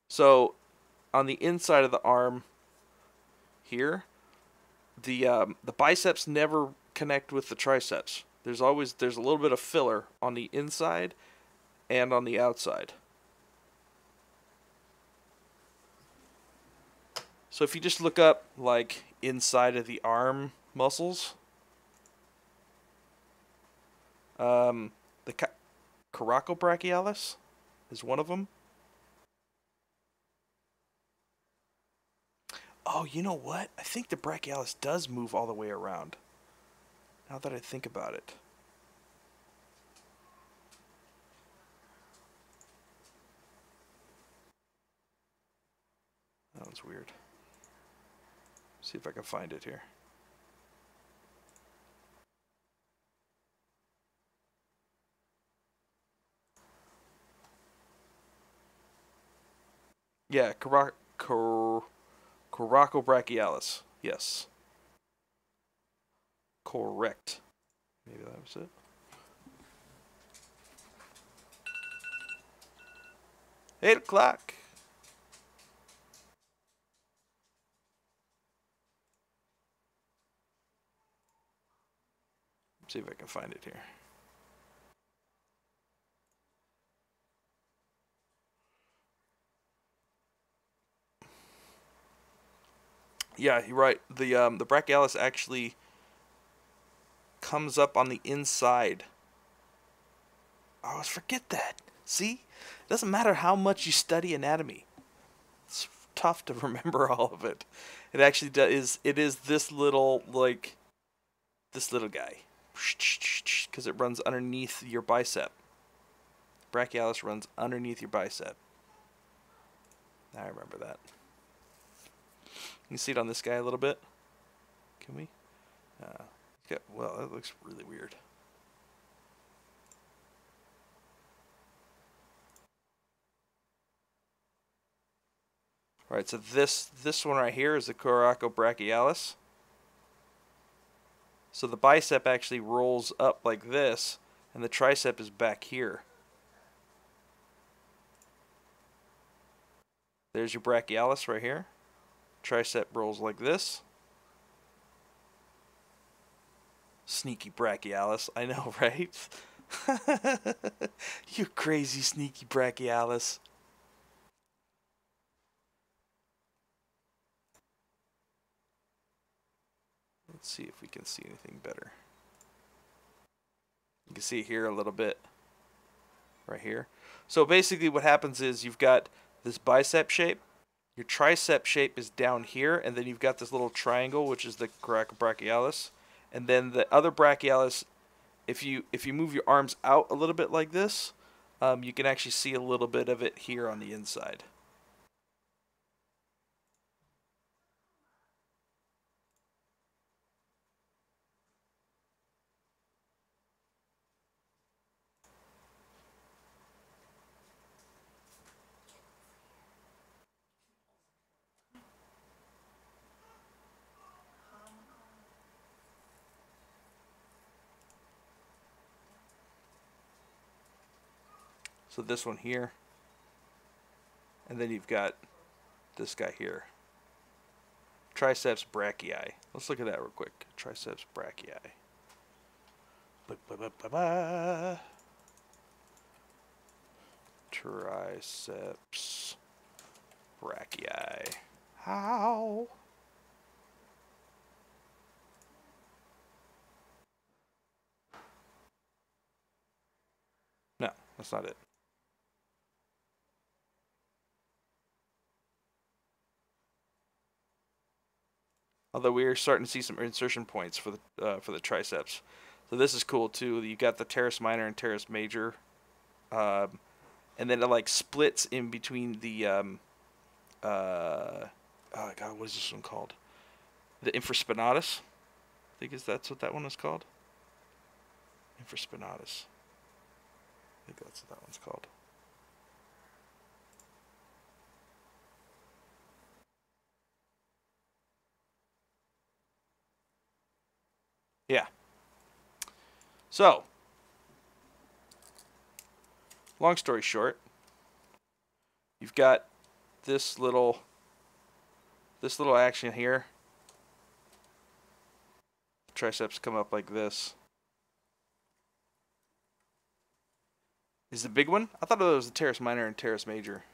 So on the inside of the arm here, the biceps never connect with the triceps. There's a little bit of filler on the inside and on the outside. So if you just look up like inside of the arm muscles, the coracobrachialis is one of them. Oh, you know what? I think the brachialis does move all the way around. Now that I think about it. That one's weird. See if I can find it here. Yeah, coracobrachialis. Yes. Correct. Maybe that was it. Eight o'clock. See if I can find it here. Yeah, you're right. The brachialis actually comes up on the inside. I always forget that. See? It doesn't matter how much you study anatomy. It's tough to remember all of it. It actually does. It is this little, like, this little guy. Because it runs underneath your bicep. Brachialis runs underneath your bicep. I remember that. You can see it on this guy a little bit. Can we? Yeah, well, that looks really weird. All right, so this one right here is the coracobrachialis. So the bicep actually rolls up like this, and the tricep is back here. There's your brachialis right here. Tricep rolls like this. Sneaky brachialis. I know, right? You crazy sneaky brachialis. Let's see if we can see anything better. You can see it here a little bit. Right here. So basically what happens is you've got this bicep shape. Your tricep shape is down here, and then you've got this little triangle, which is the coracobrachialis. And then the other brachialis, if you move your arms out a little bit like this, you can actually see a little bit of it here on the inside. So this one here, and then you've got this guy here. Triceps brachii. Let's look at that real quick. Triceps brachii. Triceps brachii. How? No, that's not it. Although we are starting to see some insertion points for the triceps, so this is cool too. You got the teres minor and teres major, and then it like splits in between the oh god, what is this one called? The infraspinatus. I think that's what that one is called. Infraspinatus. I think that's what that one's called. Yeah. So, long story short, you've got this little action here. The triceps come up like this. Is the big one? I thought it was the teres minor and teres major.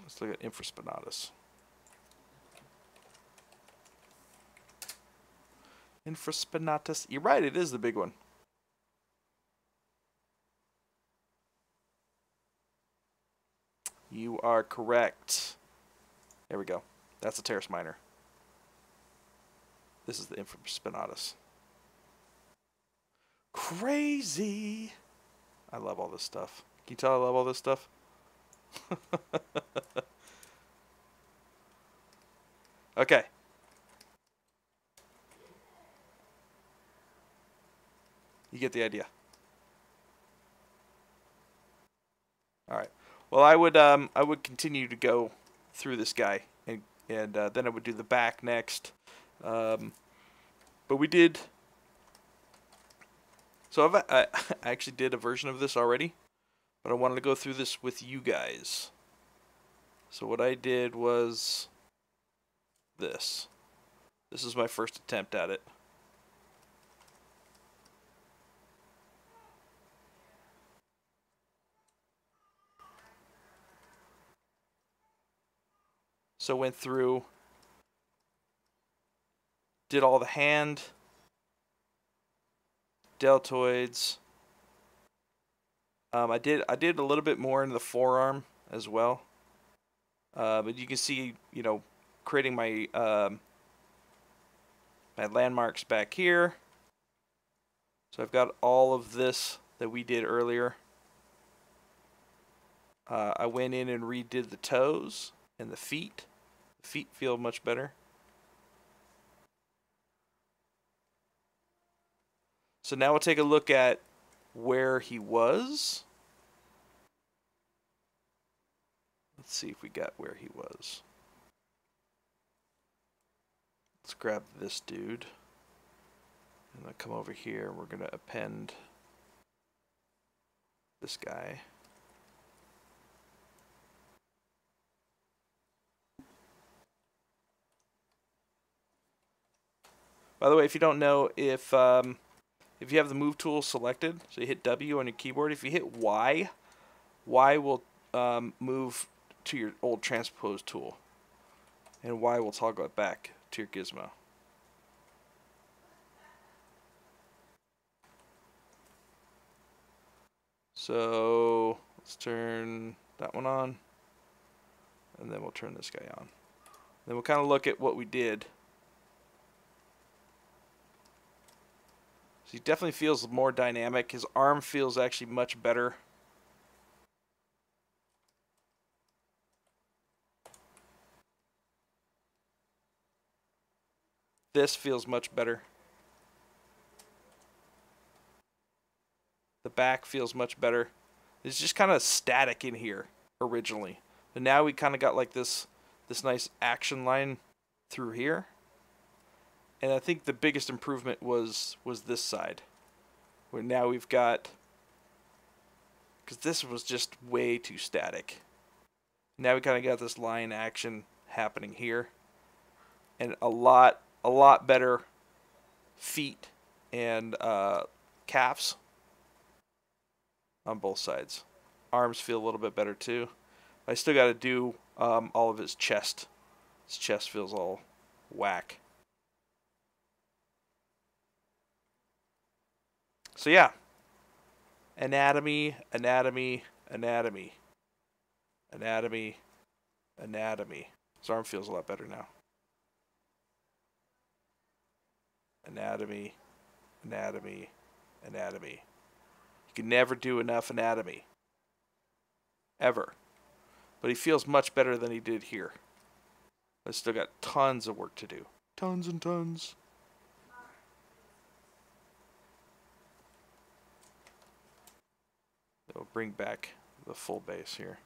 Let's look at infraspinatus. Infraspinatus. You're right, it is the big one. You are correct. There we go. That's a teres minor. This is the infraspinatus. Crazy. I love all this stuff. Can you tell I love all this stuff? Okay. You get the idea. All right. Well, I would continue to go through this guy, and then I would do the back next. But we did. So I actually did a version of this already, but I wanted to go through this with you guys. So what I did was this. This is my first attempt at it. So went through, did all the hand, deltoids. I did a little bit more in the forearm as well. But you can see, you know, creating my my landmarks back here. So I've got all of this that we did earlier. I went in and redid the toes and the feet. The feet feel much better. So now we'll take a look at where he was. Let's see if we got where he was. Let's grab this dude. And then come over here. We're going to append this guy. By the way, if you don't know, if you have the move tool selected, so you hit W on your keyboard, if you hit Y, Y will move to your old transpose tool, and Y will toggle it back to your gizmo. So let's turn that one on, and then we'll turn this guy on. Then we'll kind of look at what we did. So he definitely feels more dynamic. His arm feels actually much better. This feels much better. The back feels much better. It's just kind of static in here originally. But now we kind of got like this nice action line through here. And I think the biggest improvement was this side. Where now we've got, because this was just way too static. Now we kind of got this line action happening here. And a lot better feet and calves on both sides. Arms feel a little bit better too. I still got to do all of his chest. His chest feels all whack. So yeah, anatomy, anatomy, anatomy, anatomy, anatomy. His arm feels a lot better now. Anatomy, anatomy, anatomy. You can never do enough anatomy. Ever. But he feels much better than he did here. I still got tons of work to do. Tons and tons. It'll bring back the full base here.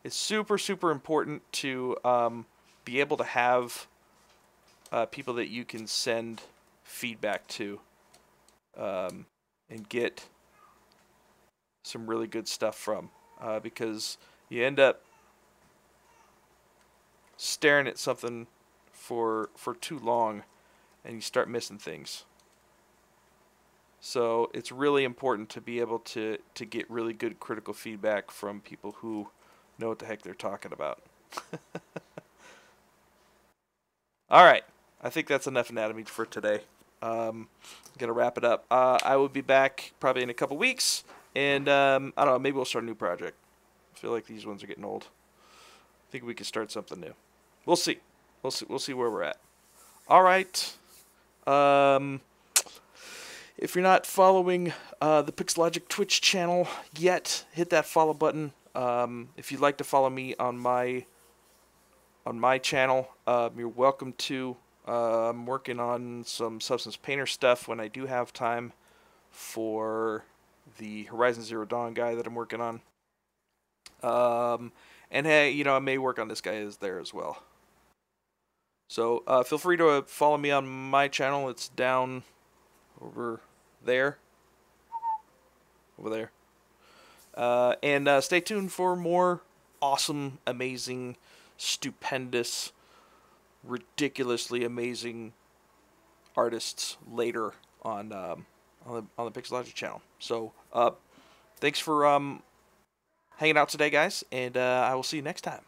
It's super, super important to be able to have people that you can send feedback to and get some really good stuff from, because you end up staring at something for too long and you start missing things. So it's really important to be able to get really good critical feedback from people who know what the heck they're talking about. All right. I think that's enough anatomy for today. Gonna wrap it up. I will be back probably in a couple weeks, and I don't know. Maybe we'll start a new project. I feel like these ones are getting old. I think we can start something new. We'll see. We'll see where we're at. All right. If you're not following the Pixelogic Twitch channel yet, hit that follow button. If you'd like to follow me on my channel, you're welcome to. I'm working on some Substance Painter stuff when I do have time for the Horizon Zero Dawn guy that I'm working on. And hey, you know, I may work on this guy there as well. So feel free to follow me on my channel. It's down over there. Over there. And stay tuned for more awesome, amazing, stupendous, ridiculously amazing artists later on the Pixelogic channel. So thanks for hanging out today, guys, and I will see you next time.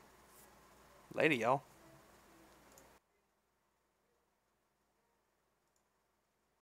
Later, y'all.